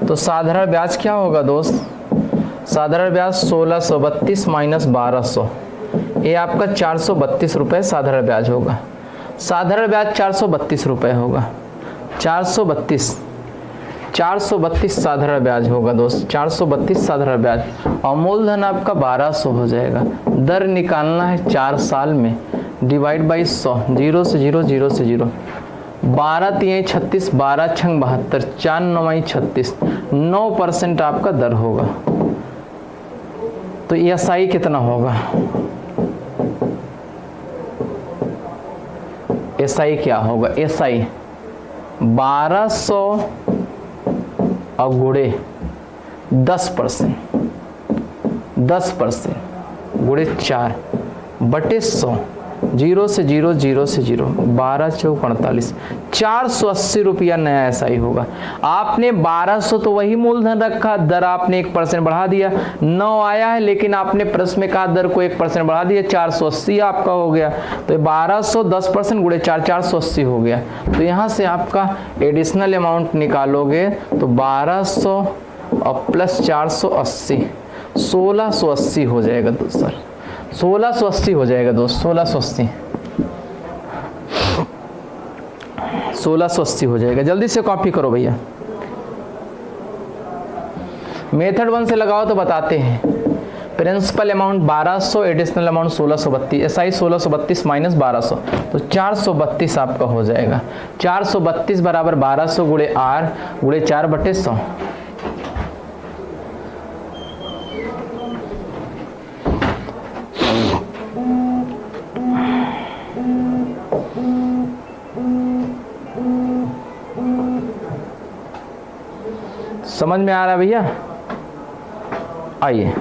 तो साधारण ब्याज क्या होगा दोस्त? साधारण ब्याज 1632 माइनस 1200, ये आपका 432 रुपये साधारण ब्याज होगा। साधारण ब्याज 432 रुपये होगा, 432 साधारण ब्याज होगा दोस्त, 432 साधारण ब्याज, और मूलधन आपका 1200 हो जाएगा। दर निकालना है 4 साल में, डिवाइड बाई 100, 0 से 0, 0 से 0, 12 3 36, 12 6 72, 4 9 36, 9% आपका दर होगा। तो एसआई कितना होगा? एसआई क्या होगा? एसआई 1200 और गुणे 10%, 10% गुणे 4/100 जीरो से जीरो, जीरो से जीरो, 12 चौक 48, 480 रुपया नया एसआई होगा। आपने 1200 तो वही मूलधन रखा, दर आपने 1% बढ़ा दिया, 9 आया है, लेकिन आपने प्रश्न में कहा दर को 1% बढ़ा दिया, 480 आपका हो गया। तो 1200 10% गुणे 4, 480 हो गया। तो यहाँ से आपका एडिशनल अमाउंट निकालोगे तो 1200 और प्लस 480, 1680 हो जाएगा दोस्त सर, 1680 हो जाएगा दोस्त, 1680, 1680 हो जाएगा। जल्दी से कॉपी करो भैया, मेथड 1 से लगाओ तो बताते हैं। Principal amount 1200, additional amount 1632, SI 1632 minus 1200, तो 432 आपका हो जाएगा। 432 बराबर 1200 गुणे आर गुणे 4/100, समझ में आ रहा है भैया? आइए,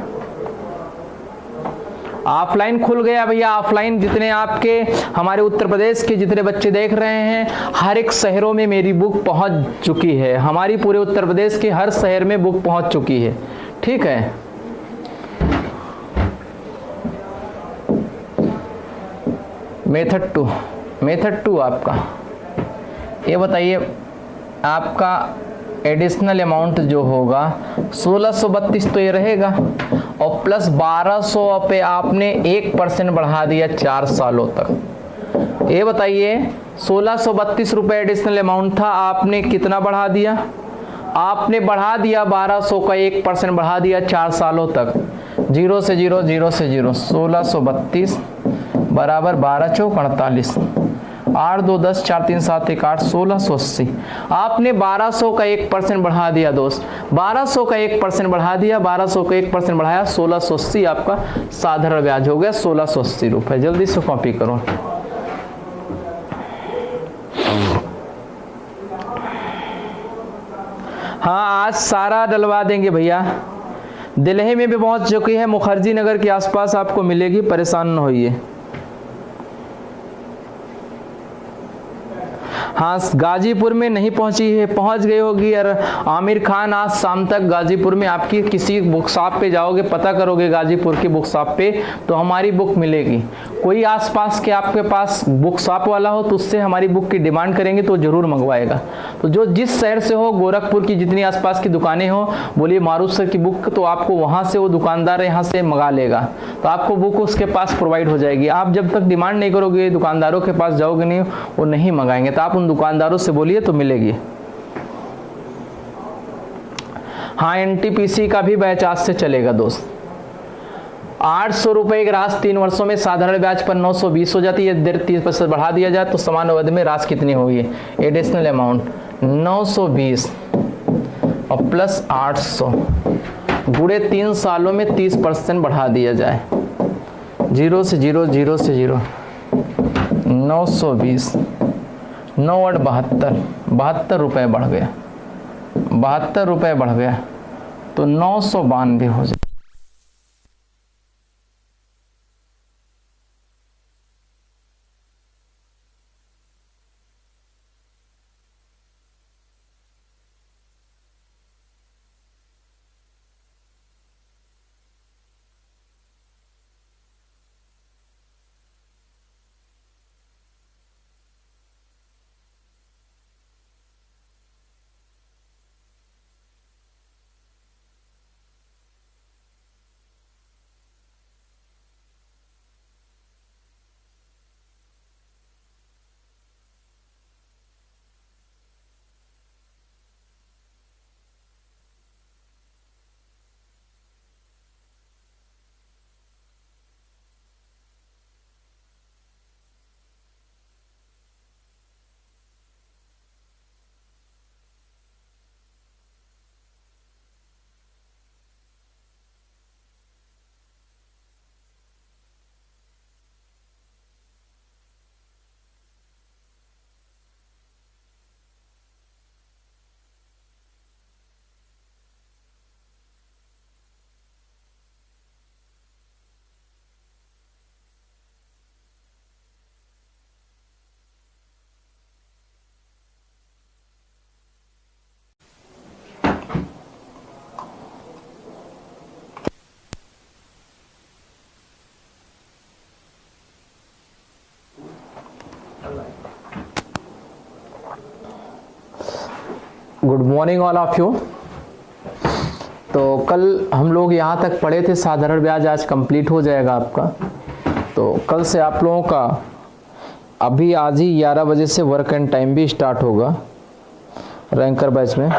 ऑफलाइन खुल गया भैया। ऑफलाइन जितने आपके हमारे उत्तर प्रदेश के जितने बच्चे देख रहे हैं, हर एक शहरों में मेरी बुक पहुंच चुकी है। हमारी पूरे उत्तर प्रदेश के हर शहर में बुक पहुंच चुकी है, ठीक है। मेथड टू आपका ये बताइए, आपका एडिशनल अमाउंट जो होगा 1632 तो ये रहेगा, और प्लस 1200 पे आपने 1% बढ़ा दिया 4 सालों तक। ये बताइए 1632 रुपये एडिशनल अमाउंट था, आपने कितना बढ़ा दिया? आपने बढ़ा दिया 1200 का 1% बढ़ा दिया 4 सालों तक, 0 से 0, 0 से 0, 1632 बराबर 12 चौक 48, 8 2 10, 4 3 7 1 8, 1680। आपने 1200 का 1% बढ़ा दिया दोस्त, 1200 का 1% बढ़ा दिया, 1200 का 1% बढ़ाया, 1680 आपका साधारण ब्याज हो गया 1680 रुपये। जल्दी से कॉपी करो। हाँ, आज सारा डलवा देंगे भैया। दिल्ली में भी पहुंच चुकी है, मुखर्जी नगर के आसपास आपको मिलेगी, परेशान न होइए। हाँ, गाजीपुर में नहीं पहुंची है, पहुंच गई होगी। और आमिर खान आज शाम तक गाजीपुर में आपकी किसी बुक शॉप पे जाओगे, पता करोगे गाजीपुर की बुक शॉप पे, तो हमारी बुक मिलेगी। कोई आसपास के आपके पास बुक शॉप वाला हो तो उससे हमारी बुक की डिमांड करेंगे तो जरूर मंगवाएगा। तो जो जिस शहर से हो, गोरखपुर की जितनी आसपास की दुकानें हो, बोलिए मारूफ सर की बुक, तो आपको वहाँ से वो दुकानदार यहाँ से मंगा लेगा, तो आपको बुक उसके पास प्रोवाइड हो जाएगी। आप जब तक डिमांड नहीं करोगे, दुकानदारों के पास जाओगे नहीं, वो नहीं मंगाएंगे, तो आप उन दुकानदारों से बोलिए तो मिलेगी। हाँ, एनटीपीसी का भी बैच आज से चलेगा दोस्त। 800 रुपए की राशि 3 वर्षों में साधारण ब्याज पर 920 हो जाती है। दर 30% बढ़ा दिया जाए तो समान अवधि में राशि कितनी होगी? एडिशनल अमाउंट 920 और प्लस 800 गुणे 3 सालों में 30% बढ़ा दिया जाए, 0 से 0, 0 से 0, 920, 9 8 72, 72 रुपये बढ़ गया, 72 रुपये बढ़ गया, तो 992 हो जाए। Good morning all of you. तो कल हम लोग यहाँ तक पढ़े थे साधारण ब्याज, आज कंप्लीट हो जाएगा आपका। तो कल से आप लोगों का अभी आज ही 11 बजे से वर्क एंड टाइम भी स्टार्ट होगा रैंकर बैच में।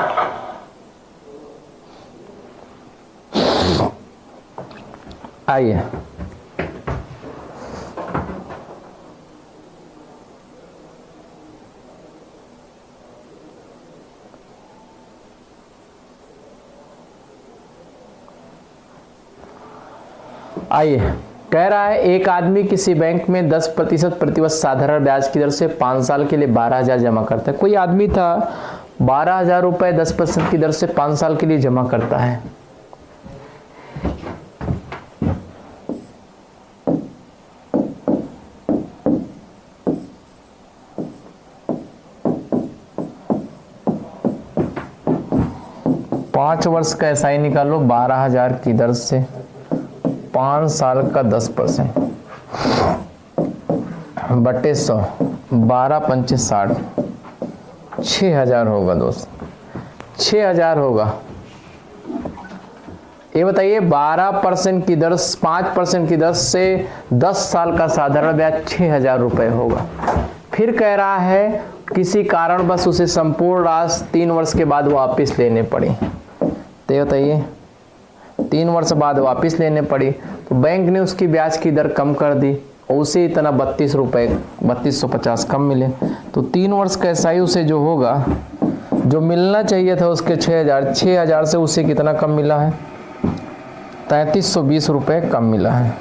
आइए कह रहा है एक आदमी किसी बैंक में 10% प्रतिवर्ष साधारण ब्याज की दर से 5 साल के लिए 12,000 जमा करता है। कोई आदमी था 12,000 रुपए 10% की दर से 5 साल के लिए जमा करता है। पांच वर्ष का एसआई निकालो 12,000 की दर से 5 साल का 10% बटे 100, 12 पंचे 60, 6,000 होगा दोस्त, 6,000 होगा। ये बताइए 12% की दर, 5% की दर से 10 साल का साधारण ब्याज 6,000 रुपए होगा। फिर कह रहा है किसी कारणवश उसे संपूर्ण राशि 3 वर्ष के बाद वापस लेने पड़ी। तो ये बताइए 3 वर्ष बाद वापस लेने पड़ी तो बैंक ने उसकी ब्याज की दर कम कर दी और उसे इतना 32 रुपए 3250 कम मिले। तो 3 वर्ष का एसआई उसे जो होगा, जो मिलना चाहिए था उसके 6,000 से उसे कितना कम मिला है? 3320 रुपए कम मिला है।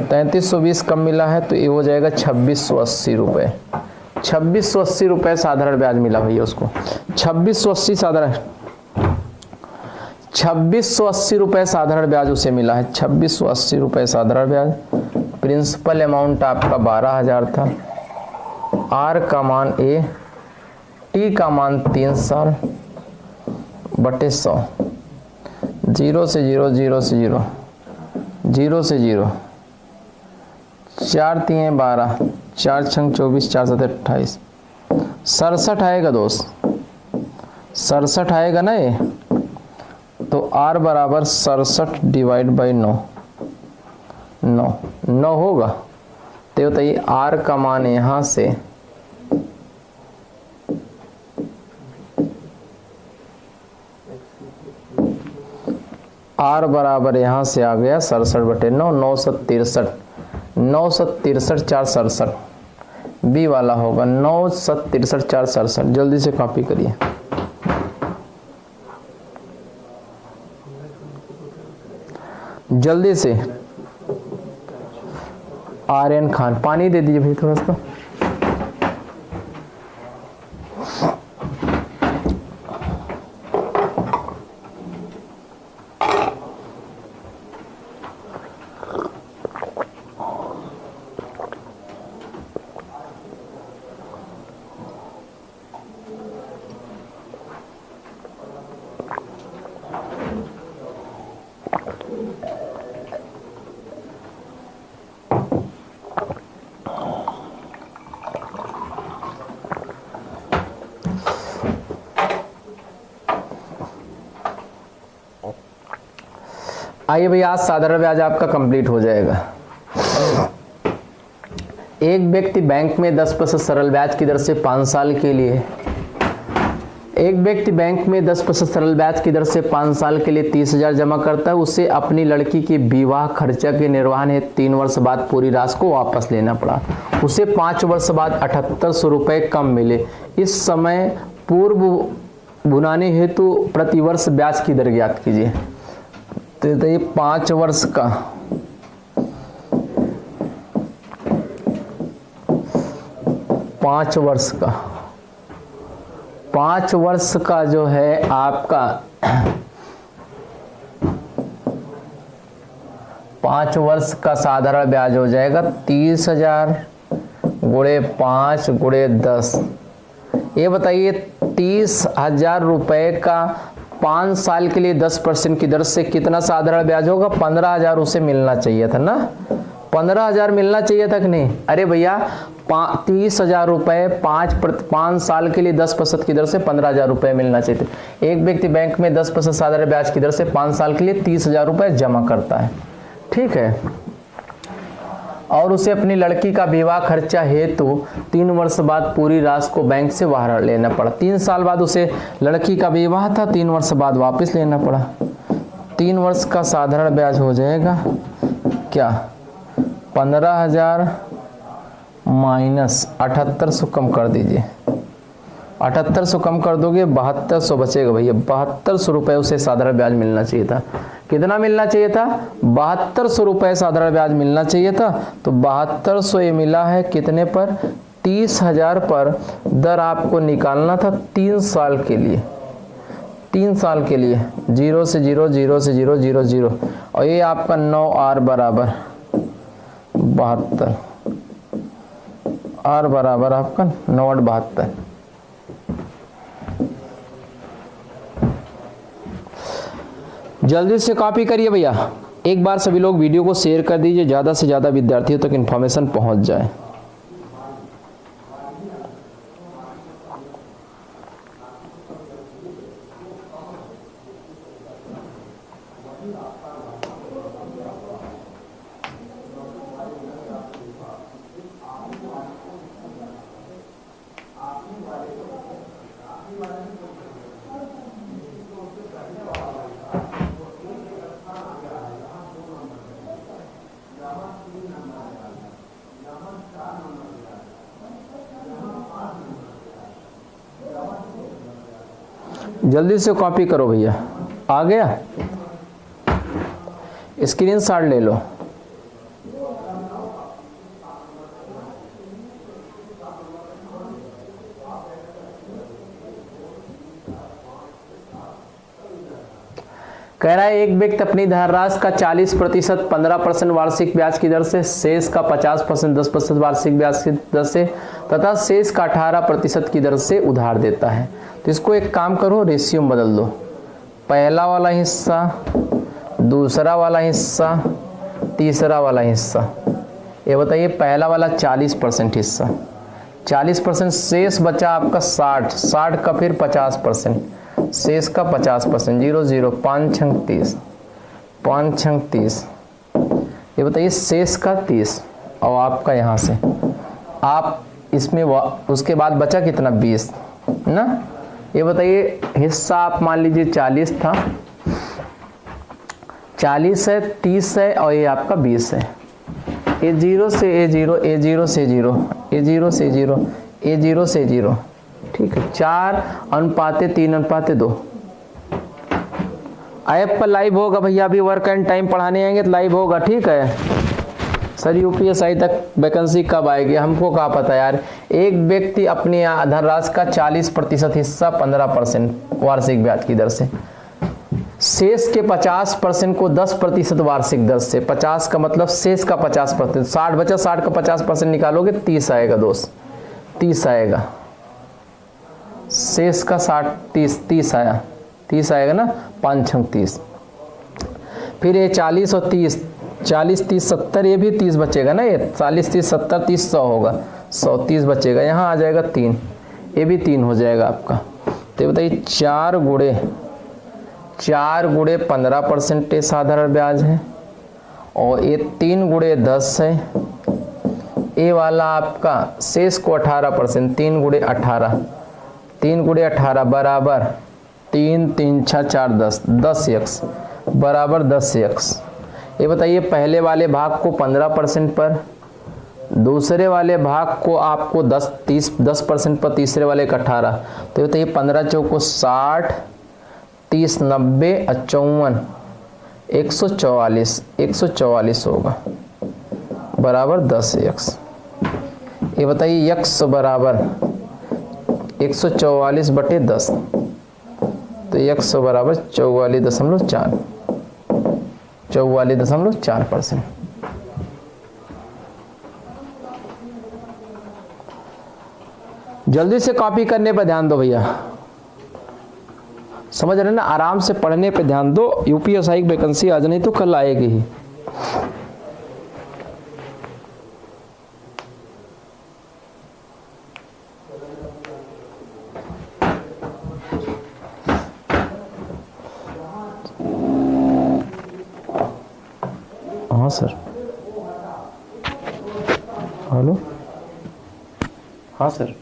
3320 कम मिला है तो ये हो जाएगा 2680 रुपए। 2680 रुपए साधारण ब्याज मिला भैया उसको। 2680 रुपए साधारण ब्याज उसे मिला है। 2680 रुपए साधारण ब्याज। प्रिंसिपल अमाउंट आपका 12,000 था। आर का मान ए, टी का मान 3 साल बटे 100, 0 से 0, 0 से 0, 0 से 0, 4 3 12, 4 6 24, 4 7 28, 67 आएगा दोस्त, 67 आएगा ना ये। तो R बराबर 67 डिवाइड बाई 9 होगा। तो बताइए R का मान यहां से R बराबर यहां से आ गया 67 बटे 9, 963, 963 467, बी वाला होगा 963 467। जल्दी से कॉपी करिए। जल्दी से। आर्यन खान, पानी दे दीजिए भाई थोड़ा सा। आइए भैया आज साधारण ब्याज आपका कंप्लीट हो जाएगा। एक व्यक्ति बैंक में 10% सरल ब्याज की दर से 5 साल के लिए 30,000 जमा करता है। उसे अपनी लड़की के विवाह खर्चा के निर्वहन हेतु 3 वर्ष बाद पूरी राशि को वापस लेना पड़ा। उसे 5 वर्ष बाद 7800 रुपए कम मिले। इस समय पूर्व भुनाने हेतु प्रतिवर्ष ब्याज की दर ज्ञात कीजिए। तो ये 5 वर्ष का 5 वर्ष का जो है आपका 5 वर्ष का साधारण ब्याज हो जाएगा 30,000 गुणे 5 गुणे 10। ये बताइए 30,000 रुपए का 5 साल के लिए 10% की दर से कितना साधारण ब्याज होगा? 15,000 उसे मिलना चाहिए था ना, 15,000 मिलना चाहिए था कि नहीं? अरे भैया 30,000 रुपये 5 साल के लिए 10% की दर से 15,000 रुपये मिलना चाहिए थे। एक व्यक्ति बैंक में 10% साधारण ब्याज की दर से 5 साल के लिए 30,000 रुपये जमा करता है, ठीक है, और उसे अपनी लड़की का विवाह खर्चा हेतु 3 वर्ष बाद पूरी राशि को बैंक से बाहर लेना पड़ा। 3 साल बाद उसे लड़की का विवाह था, 3 वर्ष बाद वापस लेना पड़ा। 3 वर्ष का साधारण ब्याज हो जाएगा क्या, 15,000 माइनस 7800 कम कर दीजिए, 7800 कम कर दोगे 7200 बचेगा भैया। 7200 रुपये उसे साधारण ब्याज मिलना चाहिए था। कितना मिलना चाहिए था, 7200 रुपये साधारण ब्याज मिलना चाहिए था। तो 7200 ये मिला है कितने पर, 30,000 पर। दर आपको निकालना था 3 साल के लिए, 3 साल के लिए, 0 से 0 0 से 0 0 0, और ये आपका 9R बराबर 72, R बराबर आपका 9/72। जल्दी से कॉपी करिए भैया। एक बार सभी लोग वीडियो को शेयर कर दीजिए, ज़्यादा से ज़्यादा विद्यार्थियों तक इन्फॉर्मेशन पहुंच जाए। जल्दी से कॉपी करो भैया। आ गया, स्क्रीनशॉट ले लो। कह रहा है एक व्यक्ति अपनी धनराशि का 40% 15% वार्षिक ब्याज की दर से, शेष का 50% 10% वार्षिक ब्याज की दर से तथा शेष का 18% की दर से उधार देता है। तो इसको एक काम करो, रेशियो में बदल दो। पहला वाला हिस्सा, दूसरा वाला हिस्सा, तीसरा वाला हिस्सा। ये बताइए, पहला वाला 40% हिस्सा, 40%, शेष बचा आपका 60, 60 का फिर 50%, शेष का 50%, 0 0, 5 छंग 30, 5 छंग 30। ये बताइए शेष का 30, और आपका यहाँ से आप इसमें उसके बाद बचा कितना, 20 ना। ये बताइए हिस्सा आप मान लीजिए 40 था, 40 है, 30 है, और ये आपका 20 है। A0 से A0, A0 से 0, A0 से 0, A0 से 0, ठीक है। 4:3:2। ऐप पर लाइव होगा भैया, अभी वर्क एंड टाइम पढ़ाने आएंगे तो लाइव होगा, ठीक है। सर यूपीएसआई तक वैकेंसी कब आएगी, हमको क्या पता यार। एक व्यक्ति अपनी धनराशि का 40% हिस्सा 15% वार्षिक ब्याज की दर से, शेष के 50% को 10% वार्षिक दर से, 50 का मतलब शेष का 50%, 60 बचा, 60 का 50% निकालोगे 30 आएगा दोस्त, 30 आएगा। शेष का 60, 30 आया, 30 आएगा ना, 5 छंग 30। फिर ये 40 और 30, 40 30 70, ये भी 30 बचेगा ना, ये 40 30 70 30 100 होगा, 100 30 बचेगा, यहाँ आ जाएगा 3, ये भी 3 हो जाएगा आपका। तो बताइए 4 गुणे 15% साधारण ब्याज है, और ये 3 गुणे 10 है। ये वाला आपका शेष को 18%, 3 गुणे 18, 3 गुणे 18 बराबर 3 3 6 4 10, 10x बराबर 10x। ये बताइए पहले वाले भाग को 15% पर, दूसरे वाले भाग को आपको 10% पर, तीसरे वाले का 18। तो ये बताइए 15 चौको 60, 30 90 और 54, 144, 144 होगा बराबर 10x। ये बताइए x बराबर 144 बटे 10, तो x बराबर 44.4, 44.4%। जल्दी से कॉपी करने पर ध्यान दो भैया, समझ रहे ना, आराम से पढ़ने पे ध्यान दो। यूपीएसआई की वैकेंसी आज नहीं तो कल आएगी ही। हाँ सर। हेलो, हाँ सर।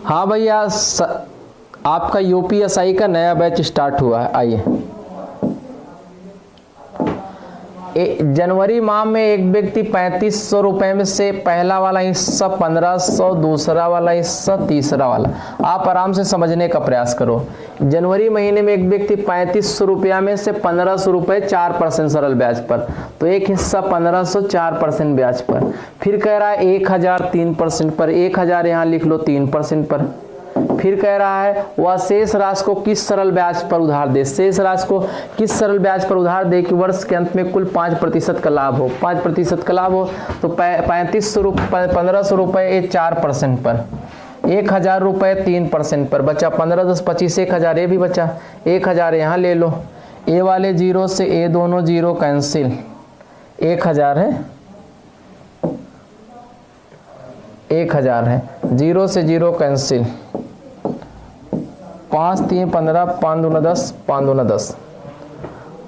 हाँ भैया, आपका यूपीएसआई का नया बैच स्टार्ट हुआ है। आइए, जनवरी माह में एक व्यक्ति 3500 रुपए में से पहला वाला हिस्सा 1500, दूसरा वाला हिस्सा, तीसरा वाला। आप आराम से समझने का प्रयास करो। जनवरी महीने में एक व्यक्ति 3500 रुपया में से 1500 रुपए 4% सरल ब्याज पर, तो एक हिस्सा 1500 4% ब्याज पर। फिर कह रहा है 1000 3% पर, 1000 यहाँ लिख लो 3% पर। फिर कह रहा है वह शेष राशि को किस सरल ब्याज पर उधार दे। शेष राशि को किस सरल ब्याज पर उधार दे कि वर्ष के अंत में कुल 5% का लाभ हो। 5% का लाभ हो तो 1500 रुपए 4% पर, 1000 रुपए 3% पर, बचा 15 10 25 1000, ये भी बचा। 1000 यहाँ ले लो, ए वाले जीरो से ए दोनों जीरो कैंसिल, 1000 है, 1000 है, जीरो से जीरो कैंसिल, 5 3 15, 5 दूना 10, 5 दूना 10,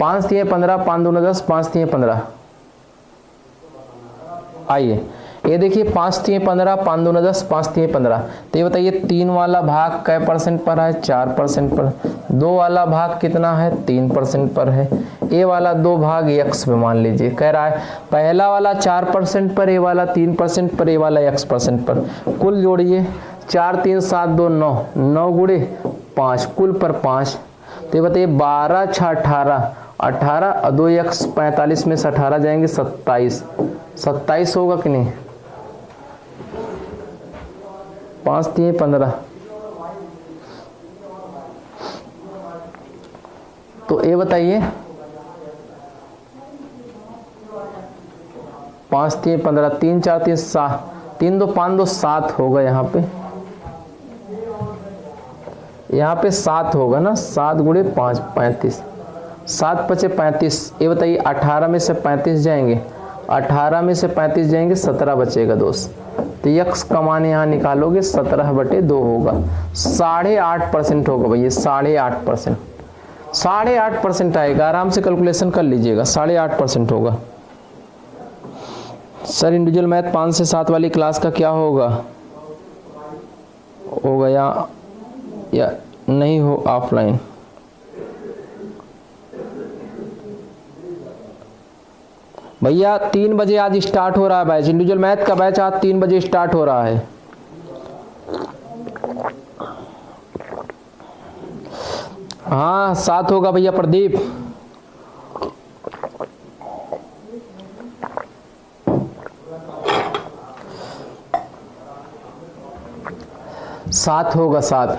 5 3 15, 5 दूना 10, 5 3 15। आइए ये देखिए, 5 3 15, 5 दूना 10, 5 3 15। तो ये बताइए 3 वाला भाग कै % पर है? 4% पर। 2 वाला भाग कितना है? 3% पर है। ए वाला 2 भाग x पे मान लीजिए। कह रहा है पहला वाला 4% पर, ए वाला 3% पर, ए वाला x% पर। कुल जोड़िए, 4 3 7 2 9, 9 गुणे 5, कुल पर 5। तो ये बताइए 12 6 18, 18 और 2x 45 में से 18 जाएंगे 27, 27 होगा कि नहीं? 5 3 15। तो ये बताइए 5 3 15, 3 4 3 7, 3 2 5 2 7 होगा। यहाँ पे 7 होगा ना, 7 गुणे 5 35, 7 पचे 35। ये बताइए 18 में से 35 जाएंगे, 18 में से 35 जाएंगे 17 बचेगा दोस्त। तो यक्स का मान यहाँ निकालोगे 17/2 होगा, 8.5% होगा भैया, 8.5%, 8.5% आएगा। आराम से कैलकुलेशन कर लीजिएगा, 8.5% होगा। सर इंडिविजुअल मैथ 5 से 7 वाली क्लास का क्या होगा? हो गया या नहीं हो ऑफलाइन? भैया 3 बजे आज स्टार्ट हो रहा है बैच, इंडिविजुअल मैथ का बैच आज 3 बजे स्टार्ट हो रहा है। हाँ 7 होगा भैया प्रदीप। सात होगा, 7।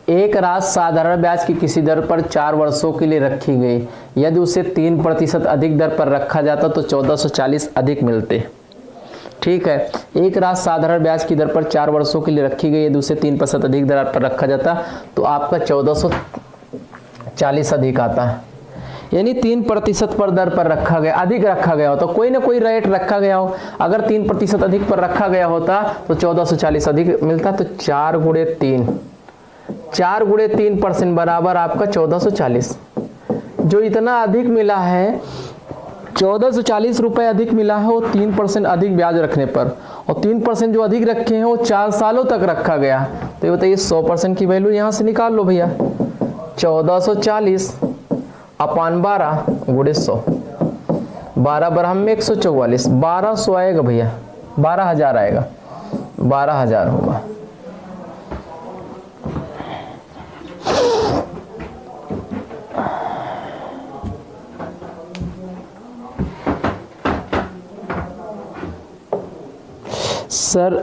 एक राशि साधारण ब्याज की किसी दर पर 4 वर्षों के लिए रखी गई, यदि उसे 3% अधिक दर पर रखा जाता तो 1440 अधिक मिलते। ठीक है, एक राशि साधारण ब्याज की दर पर 4 वर्षों के लिए रखी गई, यदि उसे 3% अधिक दर पर रखा जाता तो आपका 1440 अधिक आता है। यानी 3% पर दर पर रखा गया, अधिक रखा गया होता, कोई ना कोई रेट रखा गया हो। अगर 3% अधिक पर रखा गया होता तो 1440 अधिक मिलता। तो 4 गुणे 3, 4 गुणे 3% बराबर आपका 1440। जो इतना अधिक मिला है, 1440 रुपए अधिक मिला है, वो 3% अधिक ब्याज रखने पर, और 3% जो अधिक रखे हैं वो 4 सालों तक रखा गया। तो ये बताइए 100% की वैल्यू यहाँ से निकाल लो भैया, 1440 अपान 12 गुणे 100, 12 बरहम में 144, 1200 आएगा भैया, 12,000 आएगा, 12,000 होगा। सर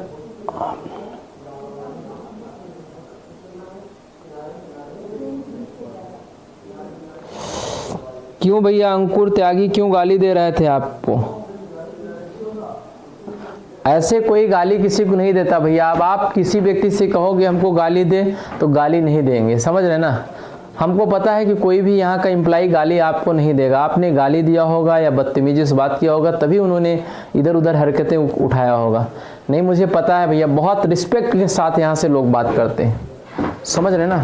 क्यों भैया अंकुर त्यागी क्यों गाली दे रहे थे आपको? ऐसे कोई गाली किसी को नहीं देता भैया। अब आप किसी व्यक्ति से कहोगे हमको गाली दे तो गाली नहीं देंगे, समझ रहे ना। हमको पता है कि कोई भी यहाँ का एम्प्लॉय गाली आपको नहीं देगा। आपने गाली दिया होगा या बदतमीजी से बात किया होगा तभी उन्होंने इधर उधर हरकतें उठाया होगा। नहीं, मुझे पता है भैया, बहुत रिस्पेक्ट के साथ यहाँ से लोग बात करते हैं, समझ रहे ना।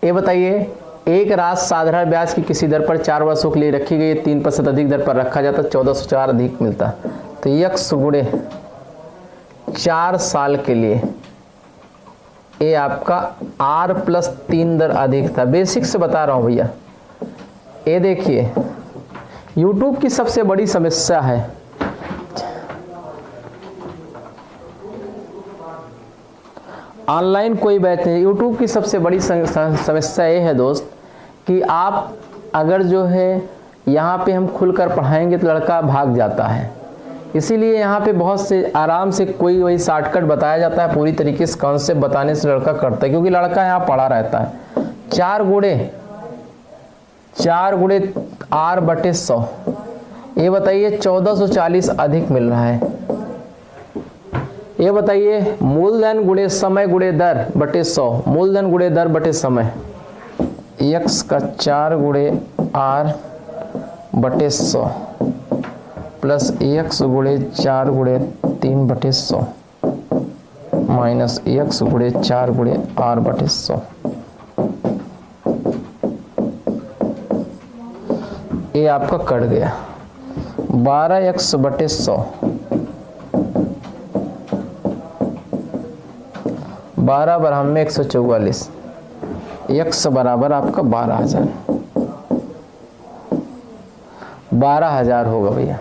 ये बताइए, एक राशि साधारण ब्याज की किसी दर पर 4 वर्षों के लिए रखी गई, 3% अधिक दर पर रखा जाता, 1404 अधिक मिलता। तो x गुणे 4 साल के लिए ये आपका r+3 दर अधिक था। बेसिक से बता रहा हूं भैया। ये देखिए, YouTube की सबसे बड़ी समस्या है, ऑनलाइन कोई बैच नहीं। YouTube की सबसे बड़ी समस्या ये है दोस्त कि आप अगर जो है यहाँ पे हम खुलकर पढ़ाएंगे तो लड़का भाग जाता है। इसीलिए यहाँ पे बहुत से आराम से कोई वही शॉर्टकट बताया जाता है, पूरी तरीके से कॉन्सेप्ट बताने से लड़का करता है, क्योंकि लड़का यहाँ पढ़ा रहता है। 4 गुणे r/100, ये बताइए 1440 अधिक मिल रहा है। ये बताइए मूलधन गुणे समय गुणे दर बटे 100, मूलधन गुणे दर बटे समय, x का 4 गुणे r/100 प्लस x गुणे 4 गुणे 3/100 माइनस x गुणे 4 गुणे r/100। ये आपका कट गया 12x/100, 12 बराबर में 144, x बराबर आपका 12,000 होगा भैया।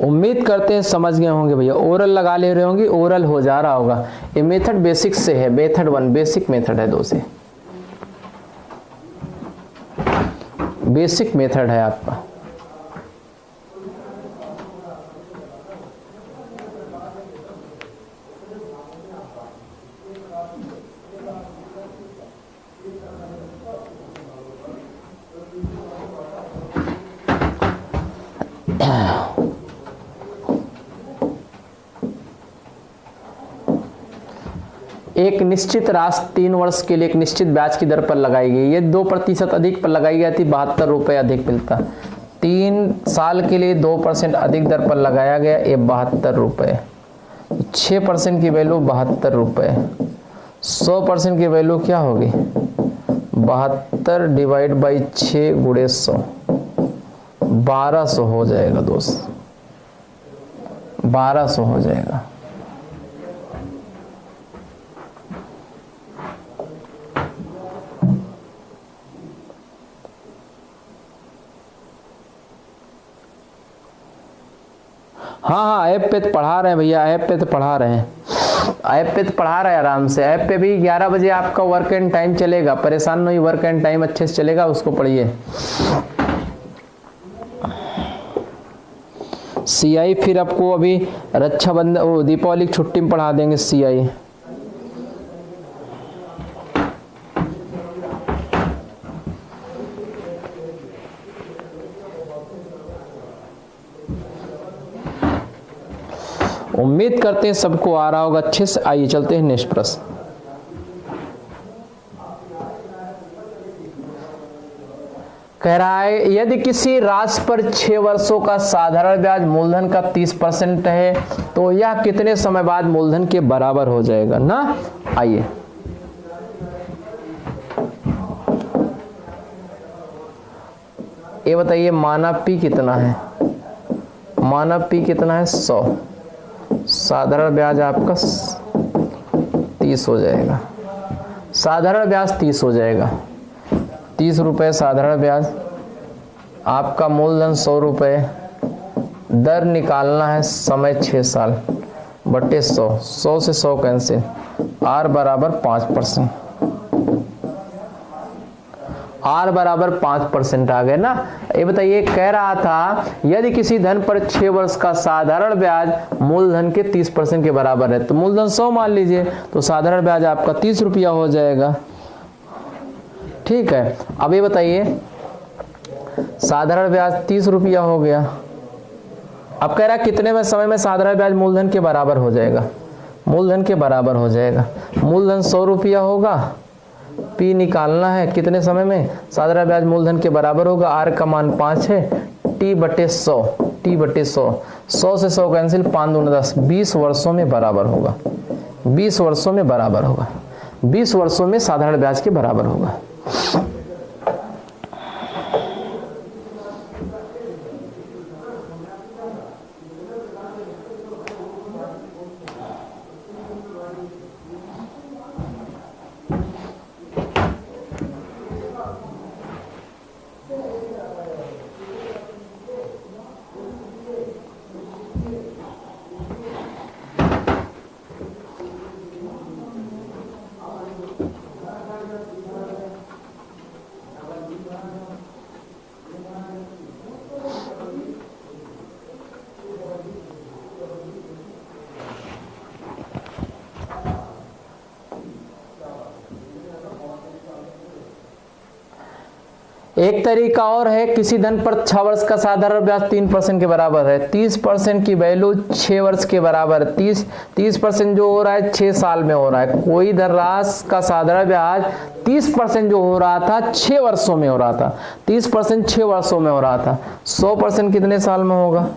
उम्मीद करते हैं समझ गए होंगे भैया। ओरल लगा ले रहे होंगे, ओरल हो जा रहा होगा। ये मेथड बेसिक से है, मेथड 1 बेसिक मेथड है, 2 से बेसिक मेथड है आपका। एक निश्चित राशि 3 वर्ष के लिए एक निश्चित ब्याज की दर पर लगाई गई। ये 2% अधिक पर लगाई गई थी, 72 रुपये अधिक मिलता। 3 साल के लिए 2% अधिक दर पर लगाया गया, ये 72 रुपये। 6% की वैल्यू 72 रुपये। 100% की वैल्यू क्या होगी? 72 डिवाइड बाई 6 गुणे 100, 1200 हो जाएगा दोस्त, 1200 हो जाएगा। हाँ, ऐप पे तो पढ़ा रहे हैं भैया, ऐप पे तो पढ़ा रहे हैं, ऐप पे तो पढ़ा रहे हैं आराम से। ऐप पे भी 11 बजे आपका वर्क एंड टाइम चलेगा, परेशान नहीं, वर्क एंड टाइम अच्छे से चलेगा, उसको पढ़िए। CI फिर आपको अभी रक्षाबंधन दीपावली की छुट्टी में पढ़ा देंगे CI। उम्मीद करते हैं सबको आ रहा होगा अच्छे से। आइए चलते हैं नेक्स्ट प्रश्न। कह रहा है यदि किसी राशि पर 6 वर्षों का साधारण ब्याज मूलधन का 30% है तो यह कितने समय बाद मूलधन के बराबर हो जाएगा ना। आइए ये बताइए, मानव P कितना है? मानव P कितना है? 100। साधारण ब्याज आपका 30 हो जाएगा, साधारण ब्याज 30 हो जाएगा, 30 रुपये साधारण ब्याज। आपका मूलधन 100 रुपये, दर निकालना है, समय 6 साल बटे 100, 100 से 100 कैंसिल, R बराबर 5%। R बराबर 5% आ गए ना। ये बताइए, कह रहा था यदि किसी धन पर 6 वर्ष का साधारण ब्याज मूलधन के 30% के बराबर है, तो मूलधन 100 मान लीजिए, तो साधारण ब्याज आपका 30 रुपया हो जाएगा। ठीक है, अब ये बताइए, साधारण ब्याज 30 रुपया हो गया। अब कह रहा है कितने में समय में साधारण ब्याज मूलधन के बराबर हो जाएगा। मूलधन के बराबर हो जाएगा, मूलधन 100 रुपया होगा, P निकालना है कितने समय में, साधारण ब्याज मूलधन के बराबर होगा, R का मान 5 है, T बटे 100, T बटे 100, 100 से 100 कैंसिल, 5 दूनी 10, 20 वर्षों में बराबर होगा, 20 वर्षों में बराबर होगा, 20 वर्षों में साधारण ब्याज के बराबर होगा। एक तरीका और है, किसी धन पर 6 वर्ष का साधारण ब्याज 3% के बराबर है, 30% की वैल्यू 6 वर्ष के बराबर है, 30% जो हो रहा है 6 साल में हो रहा है। कोई धनराशि का साधारण ब्याज 30% जो हो रहा था 6 वर्षों में हो रहा था, 30% 6 वर्षों में हो रहा था, 100% कितने साल में होगा,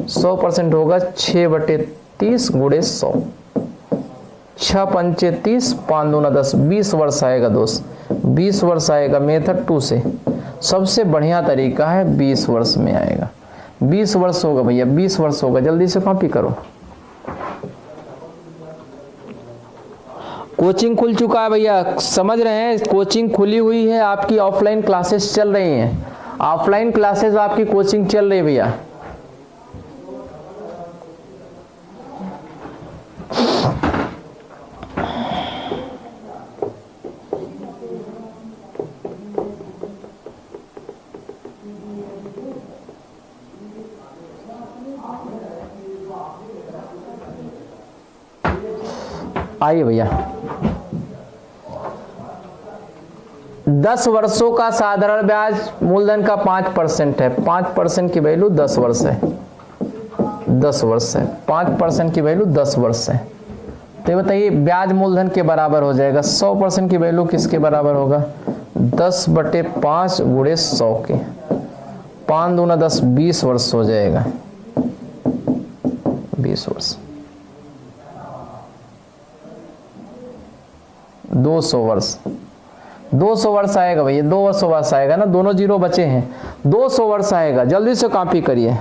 100% होगा 6 बटे 30 गुणे 100, 6 पंचे 30, 5 दूना 10, 20 वर्ष आएगा दोस्त, 20 वर्ष आएगा मेथड 2 से। सबसे बढ़िया तरीका है 20 वर्ष में आएगा, 20 वर्ष होगा भैया, 20 वर्ष होगा, जल्दी से कॉपी करो। कोचिंग खुल चुका है भैया, समझ रहे हैं, कोचिंग खुली हुई है, आपकी ऑफलाइन क्लासेस चल रही हैं, ऑफलाइन क्लासेस आपकी कोचिंग चल रही है भैया। आइए भैया, 10 वर्षों का साधारण ब्याज मूलधन का 5% है, 5% की वैल्यू 10 वर्ष है, 10 वर्ष है, 5% की वैल्यू 10 वर्ष है। तो ये बताइए ब्याज मूलधन के बराबर हो जाएगा, 100% की वैल्यू किसके बराबर होगा, 10 बटे 5 गुणे 100 के, 5 दूना 10, 20 वर्ष हो जाएगा, 20 वर्ष, 200 वर्ष, 200 वर्ष आएगा भैया, 200 वर्ष आएगा ना, दोनों जीरो बचे हैं, 200 वर्ष आएगा। जल्दी से कॉपी करिए।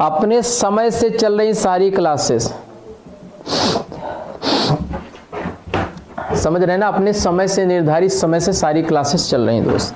अपने समय से चल रही सारी क्लासेस, समझ रहे हैं ना, अपने समय से, निर्धारित समय से सारी क्लासेस चल रही हैं दोस्त।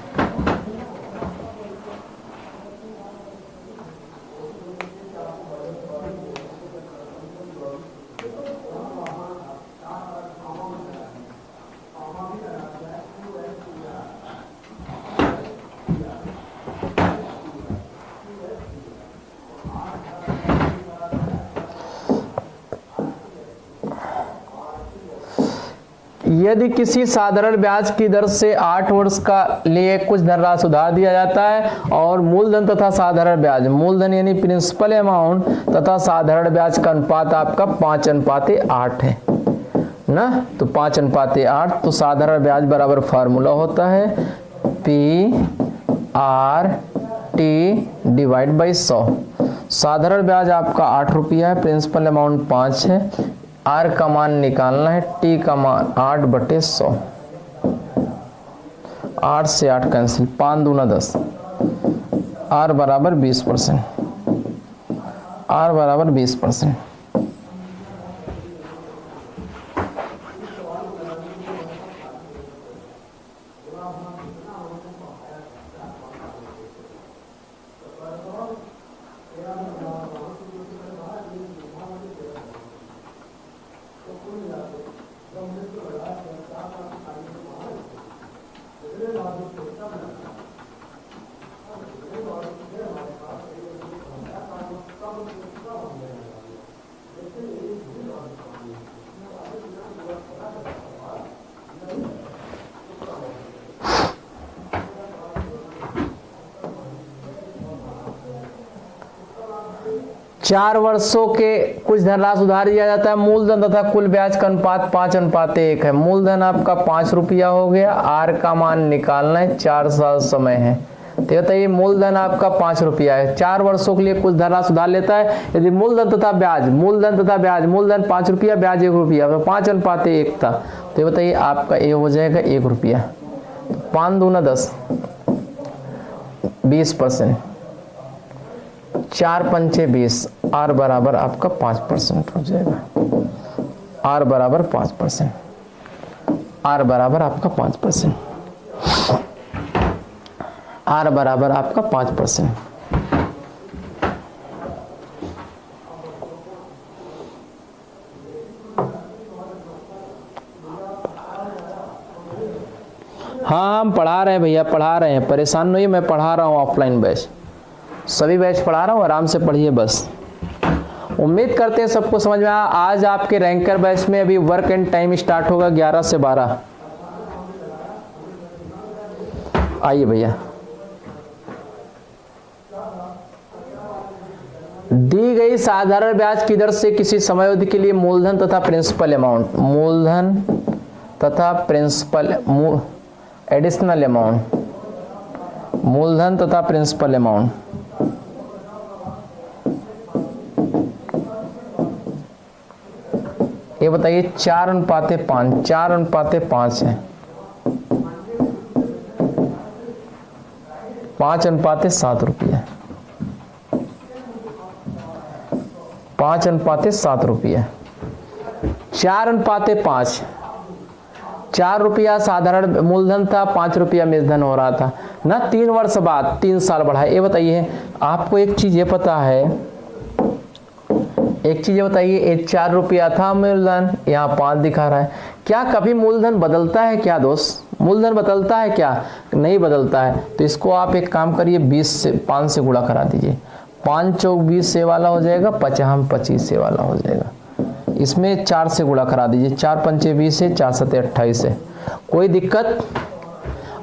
यदि किसी साधारण ब्याज की दर से 8 वर्ष का लिए कुछ धनराशि उधार दिया जाता है और मूलधन तथा साधारण ब्याज, मूलधन यानी प्रिंसिपल अमाउंट तथा साधारण ब्याज का अनुपात आपका 5:8 है ना, तो 5:8, तो साधारण ब्याज बराबर फार्मूला होता है P/R/T डिवाइड बाई 100। साधारण ब्याज आपका 8 रुपया है, प्रिंसिपल अमाउंट 5 है, R का मान निकालना है, T का मान 8/100, 8 से 8 कैंसिल, 5 दूना 10, R बराबर 20%, R बराबर 20%। 4 वर्षों के कुछ धनराशि उधार दिया जाता है। मूलधन तथा कुल ब्याज का अनुपात 5:1 है। मूलधन आपका 5 रुपया हो गया। आर का मान निकालना है, 4 साल समय है। तो बताइए मूलधन आपका 5 रुपया है, 4 वर्षों के लिए कुछ धनराशि उधार लेता है। यदि मूलधन तथा ब्याज, मूलधन 5 रुपया, ब्याज 1 रुपया, तो 5:1 था। तो ये बताइए आपका ये हो जाएगा 1 रुपया। 5 दूना 10, 20%, 4 पंचे 20, आर बराबर आपका 5% हो जाएगा। आर बराबर 5%, आर बराबर आपका 5%, आर बराबर आपका 5%। हाँ हम पढ़ा रहे हैं भैया, पढ़ा रहे हैं, परेशान नहीं, मैं पढ़ा रहा हूँ ऑफलाइन बैच, सभी बैच पढ़ा रहा हूँ, आराम से पढ़िए बस। उम्मीद करते हैं सबको समझ में आया। आज आपके रैंकर बैच में अभी वर्क एंड टाइम स्टार्ट होगा 11 से 12। आइए भैया, दी गई साधारण ब्याज की दर से किसी समयावधि के लिए मूलधन तथा प्रिंसिपल अमाउंट, मूलधन तथा प्रिंसिपल एडिशनल अमाउंट, मूलधन तथा प्रिंसिपल अमाउंट, ये बताइए 4:5, 4:5 है, 5:7 रुपये, 5:7 रुपये, 4:5, 4 रुपया साधारण मूलधन था, 5 रुपया मूलधन हो रहा था ना। 3 वर्ष बाद 3 साल बढ़ा। ये बताइए आपको एक चीज ये पता है, एक चीज ये बताइए, ये 4 रुपया था मूलधन, यहाँ 5 दिखा रहा है। क्या कभी मूलधन बदलता है क्या दोस्त? मूलधन बदलता है क्या? नहीं बदलता है। तो इसको आप एक काम करिए, 5 से गुणा करा दीजिए। 5 चौक 20 से वाला हो जाएगा, 5 25 से वाला हो जाएगा। इसमें 4 से गुणा करा दीजिए, 4 पंचे 20 है, 4 सते 28 है। कोई दिक्कत?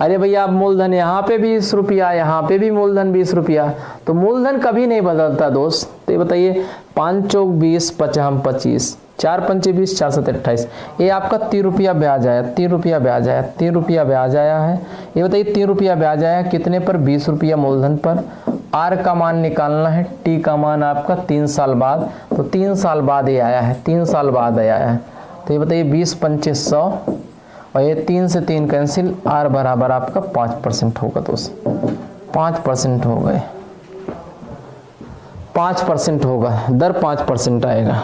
अरे भैया मूलधन यहाँ पे 20 रुपया, यहाँ पे भी मूलधन 20 रुपया, तो मूलधन कभी नहीं बदलता दोस्त। तो ये बताइए 5 चौक 20, 5 25, 4 पंचे 20, 4 सते 28, ये आपका 3 रुपया ब्याज आया, 3 रुपया ब्याज आया, 3 रुपया ब्याज आया है। ये बताइए 3 रुपया ब्याज आया कितने पर? 20 रुपया मूलधन पर। आर का मान निकालना है, टी का मान आपका 3 साल बाद, तो 3 साल बाद ये आया है, 3 साल बाद आया है। तो ये बताइए 20 पंचे 100, और ये 3 से 3 कैंसिल, आर बराबर आपका 5% होगा दोस्त। 5% हो गए, 5% होगा, दर 5% आएगा।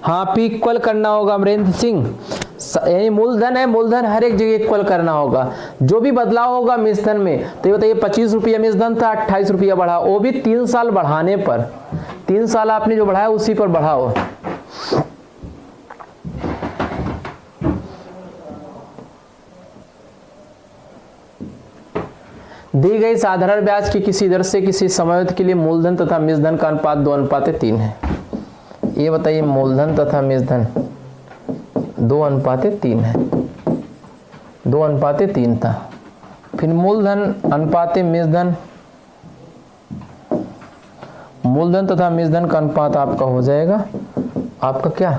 हाँ पी इक्वल करना होगा अमरेंद्र सिंह, यानी मूलधन है, मूलधन हर एक जगह इक्वल करना होगा। जो भी बदलाव होगा मिश्रधन में, तो ये बताइए 25 रुपया मिश्रधन था, 28 रुपया बढ़ा, वो भी 3 साल बढ़ाने पर, 3 साल आपने जो बढ़ाया उसी पर बढ़ाओ। दी गई साधारण ब्याज की किसी दर से किसी समयावधि के लिए मूलधन तथा मिश्रधन का अनुपात 2:3 है। ये बताइए मूलधन तथा मिश्रधन 2:3 है, 2:3 था। फिर मूलधन अनुपात मिश्रधन, मूलधन तथा मिश्रधन का अनुपात आपका हो जाएगा आपका क्या?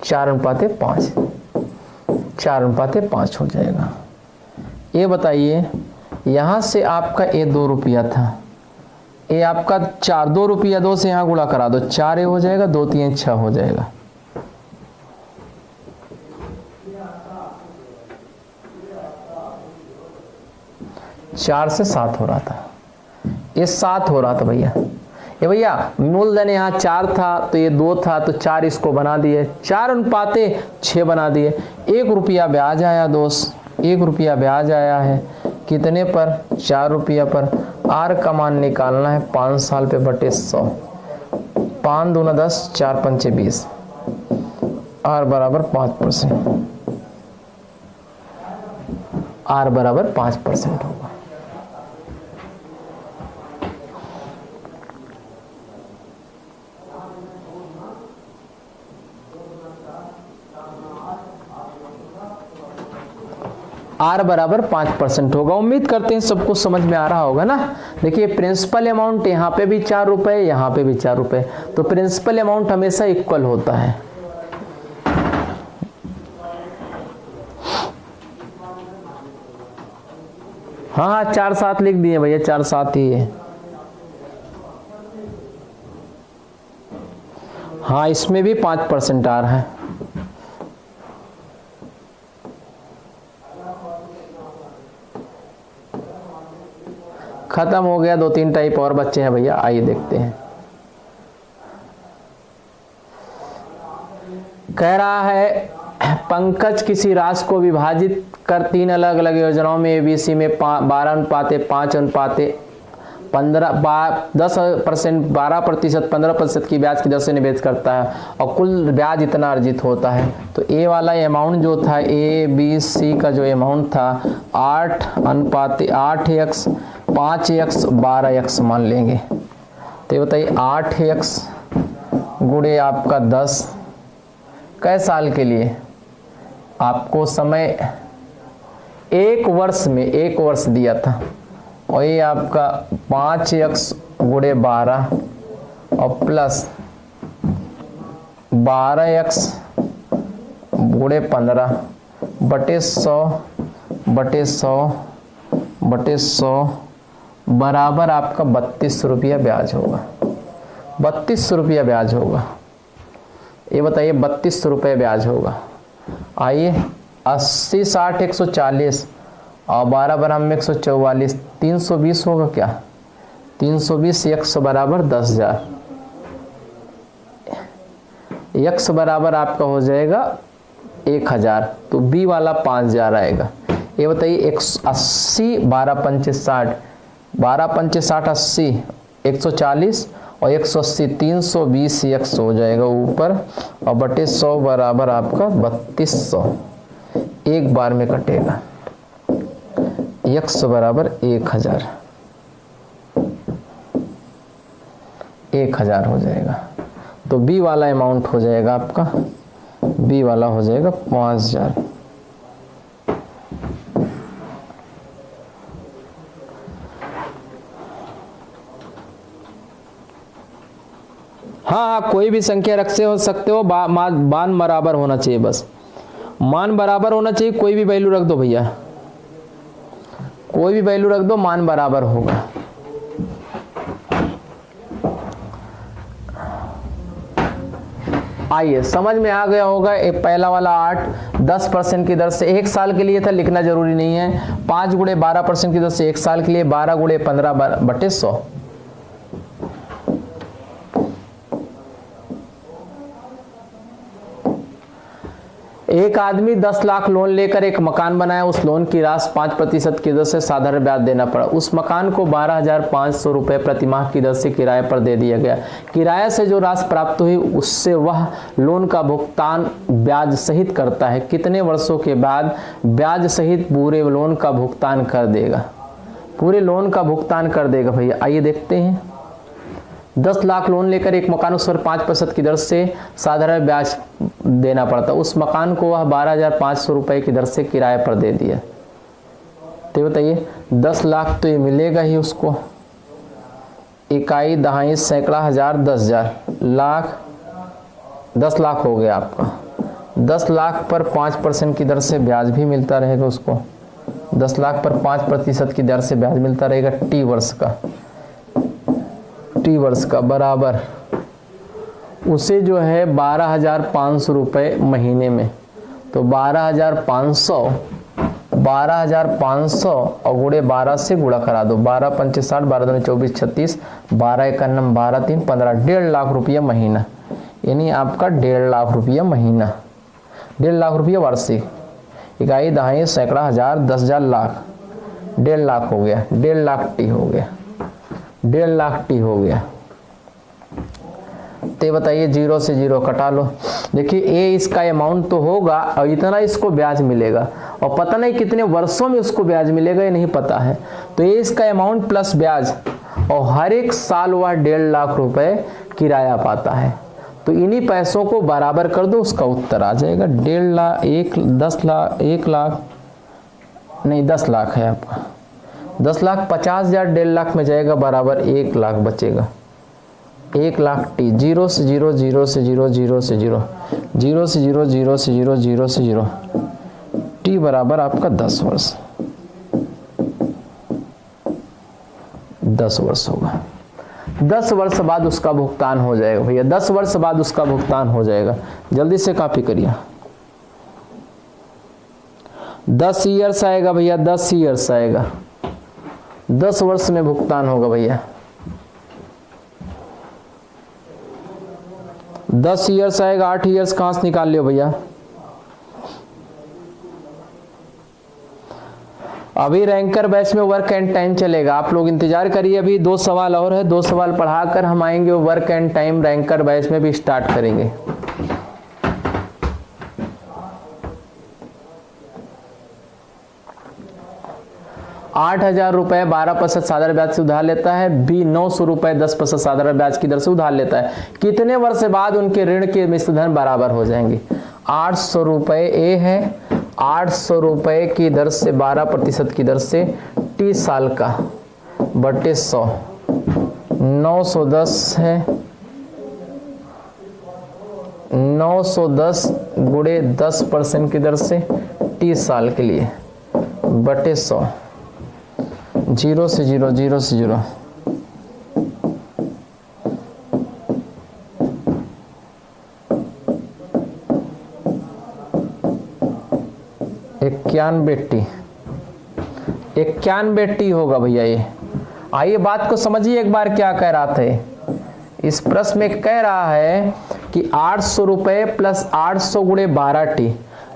4:5, 4:5 हो जाएगा। ये बताइए यहां से आपका ये 2 रुपया था, ये आपका 4, 2 रुपया 2 से यहां गुणा करा दो, 4 हो जाएगा, 2 3 6 हो जाएगा। चार से 7 हो रहा था, ये 7 हो रहा था भैया। ये भैया मूलधन यहाँ 4 था, तो ये 2 था, तो 4 इसको बना दिए, 4:6 बना दिए। 1 रुपया ब्याज आया दोस्त, 1 रुपया ब्याज आया है कितने पर? 4 रुपया पर। आर का मान निकालना है 5 साल पे बटे 100, 5 दूना 10, 4 पंचे 20, आर बराबर 5%। R बराबर 5% होगा। R बराबर 5% होगा। उम्मीद करते हैं सबको समझ में आ रहा होगा ना। देखिए प्रिंसिपल अमाउंट यहाँ पे भी 4 रुपए, यहाँ पे भी 4 रुपए, तो प्रिंसिपल अमाउंट हमेशा इक्वल होता है। हाँ 4-7 लिख दिए भैया, 4-7 ही है। हाँ इसमें भी 5% आ रहा है। खत्म हो गया। 2-3 टाइप और बच्चे हैं भैया, आइए देखते हैं। कह रहा है पंकज किसी राशि को विभाजित कर 3 अलग अलग योजनाओं में एबीसी में 10%, 12%, 15% की ब्याज की दर से निवेश करता है और कुल ब्याज इतना अर्जित होता है। तो ए वाला अमाउंट जो था, ए बी सी का जो अमाउंट था 8:8x, 5x, 12x मान लेंगे। तो ये बताइए 8x गुणे आपका 10 कै साल के लिए? आपको समय 1 वर्ष में 1 वर्ष दिया था, और ये आपका 5x गुणे 12 और प्लस 12x गुणे 15 बटे 100 बराबर आपका 32 रुपया ब्याज होगा। 32 रुपया ब्याज होगा। ये बताइए 32 रुपये ब्याज होगा। आइए 80, 60, 140 और 12 बराबर 144, 320 होगा क्या? 320 x बराबर 10,000, x बराबर आपका हो जाएगा 1,000, तो बी वाला 5,000 आएगा। ये बताइए 180, 12×5 60, 12×5 60, 80, 140 और 180, 320 x हो जाएगा ऊपर, और बटे 100 बराबर आपका 3200 एक बार में कटेगा। x बराबर 1,000 हो जाएगा। तो बी वाला अमाउंट हो जाएगा आपका, बी वाला हो जाएगा 5,000। हाँ कोई भी संख्या रख सकते हो, मान बराबर होना चाहिए, बस मान बराबर होना चाहिए। कोई भी वैल्यू रख दो भैया, कोई भी वैल्यू रख दो, मान बराबर होगा। आइए समझ में आ गया होगा। एक पहला वाला 8 10% की दर से 1 साल के लिए था, लिखना जरूरी नहीं है। 5 गुणे 12% की दर से 1 साल के लिए 12 गुणे 15 बटे 100। एक आदमी 10 लाख लोन लेकर एक मकान बनाया। उस लोन की राशि 5% की दर से साधारण ब्याज देना पड़ा। उस मकान को 12,500 रुपये प्रतिमाह की दर से किराए पर दे दिया गया। किराए से जो राशि प्राप्त हुई उससे वह लोन का भुगतान ब्याज सहित करता है। कितने वर्षों के बाद ब्याज सहित पूरे लोन का भुगतान कर देगा? पूरे लोन का भुगतान कर देगा भैया। आइए देखते हैं। 10 लाख लोन लेकर एक मकान, उस पर 5% की दर से साधारण ब्याज देना पड़ता। उस मकान को वह 12,500 रुपये की दर से किराए पर दे दिया। तो बताइए 10 लाख तो ये मिलेगा ही उसको। इकाई, दहाई, सैकड़ा, हजार, 10,000, लाख, 10 लाख हो गया आपका। 10 लाख पर 5% की दर से ब्याज भी मिलता रहेगा उसको। 10 लाख पर 5% की दर से ब्याज मिलता रहेगा टी वर्ष का बराबर उसे जो है 12,500 रुपये महीने में। तो 12,500 और गुणे 12 से गुणा करा दो। 12×5 60, 12×2 24, 36, 12×1 12, 3 15, 1.5 लाख रुपया महीना। यानी आपका 1.5 लाख रुपया महीना, 1.5 लाख रुपया वार्षिक। इकाई, दहाई, सैकड़ा, हजार, 10,000, लाख, 1.5 लाख हो गया। 1.5 लाख टी हो गया। 1.5 लाख टी हो गया। तो बताइए 0 से 0 कटा लो। देखिए ए इसका अमाउंट तो होगा और इतना इसको ब्याज मिलेगा और पता नहीं कितने वर्षों में उसको ब्याज मिलेगा ये नहीं पता है। तो ए इसका अमाउंट प्लस ब्याज और हर एक साल वह 1.5 लाख रुपए किराया पाता है। तो इन्हीं पैसों को बराबर कर दो, उसका उत्तर आ जाएगा 1.5 लाख 1 लाख नहीं 10 लाख है आपका 10,50,000 1.5 लाख में जाएगा बराबर 1 लाख बचेगा 1 लाख टी 0 से 0 0 से 0 0 से 0 0 से 0 0 से 0 0 से 0 टी बराबर आपका 10 वर्ष 10 वर्ष होगा। 10 वर्ष बाद उसका भुगतान हो जाएगा भैया, 10 वर्ष बाद उसका भुगतान हो जाएगा। जल्दी से कॉपी करिए। 10 ईयर्स आएगा भैया, 10 ईयर्स आएगा, 10 वर्ष में भुगतान होगा भैया। 10 ईयर्स आएगा, 8 ईयर्स कहां से निकाल लियो भैया। अभी रैंकर बैच में वर्क एंड टाइम चलेगा, आप लोग इंतजार करिए। अभी 2 सवाल और है, 2 सवाल पढ़ाकर हम आएंगे, work and time ranker batch में भी स्टार्ट करेंगे। ₹8,000 12% साधारण ब्याज से उधार लेता है। बी 900 रुपए 10% साधारण ब्याज की दर से उधार लेता है। कितने वर्ष बाद उनके ऋण के मिश्र धन बराबर हो जाएंगे। 800 रुपए ए है, 800 रुपए की दर से 12% की दर से 30 साल का बटे 100 910 है, 910 गुणे 10% की दर से 30 साल के लिए बटे 100 0 से 0 0 से 0 91 टी होगा भैया ये। आइए बात को समझिए एक बार क्या कह रहा था। इस प्रश्न में कह रहा है कि 800 रुपए प्लस 800 गुणे 12 टी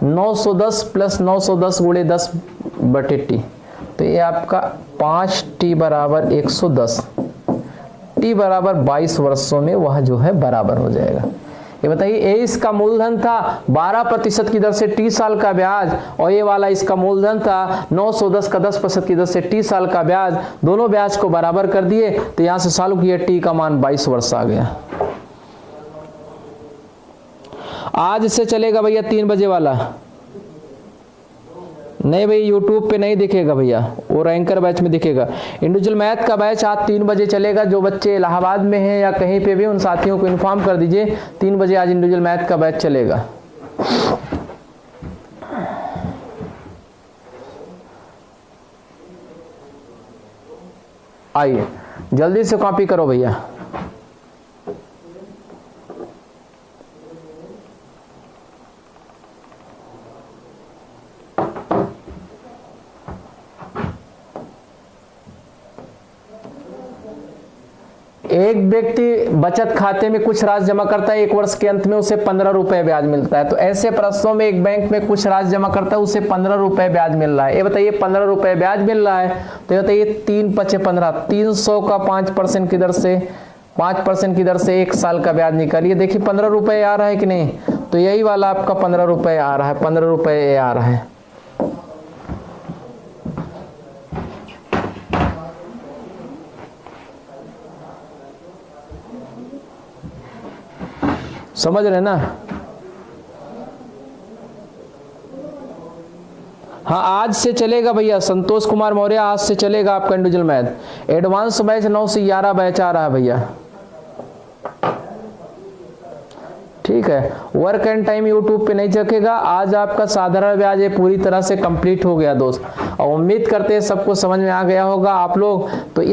910 प्लस 910 गुणे 10 बटे टी, तो ये आपका 5 टी बराबर 110 टी बराबर 22 वर्षों में वह जो है बराबर हो जाएगा। ये बताइए ए इसका मूलधन था 12% की दर से 30 साल का ब्याज और ये वाला इसका मूलधन था 910 का 10% की दर से 30 साल का ब्याज, दोनों ब्याज को बराबर कर दिए तो यहां से सॉल्व किया, टी का मान 22 वर्ष आ गया। आज से चलेगा भैया 3 बजे वाला, नहीं भाई यूट्यूब पे नहीं दिखेगा भैया, वो रैंकर बैच में दिखेगा। इंडिविजुअल मैथ का बैच आज 3 बजे चलेगा। जो बच्चे इलाहाबाद में हैं या कहीं पे भी उन साथियों को इन्फॉर्म कर दीजिए 3 बजे आज इंडिविजुअल मैथ का बैच चलेगा। आइए जल्दी से कॉपी करो भैया। एक व्यक्ति बचत खाते में कुछ राशि जमा करता है, 1 वर्ष के अंत में उसे 15 रुपए ब्याज मिलता है। तो ऐसे प्रश्नों में एक बैंक में कुछ राशि जमा करता है, उसे 15 रुपए ब्याज मिल रहा है। ये बताइए 15 रुपए ब्याज मिल रहा है तो ये बताइए 3 × 15 300 का 5% की दर से 5% की दर से 1 साल का ब्याज निकालिए। देखिए 15 रुपए आ रहा है कि नहीं, तो यही वाला आपका 15 रुपए आ रहा है, 15 रुपए आ रहा है। समझ रहे ना। हाँ आज से चलेगा भैया, संतोष कुमार मौर्य आज से चलेगा आपका इंडिविजुअल मैथ। एडवांस बैच 9 से 11 बैच आ रहा है भैया, ठीक है। वर्क एंड टाइम यूट्यूब पे नहीं चलेगा। आज आपका साधारण ब्याज ये पूरी तरह से कंप्लीट हो गया दोस्त, और उम्मीद करते हैं सबको समझ में आ गया होगा आप लोग। तो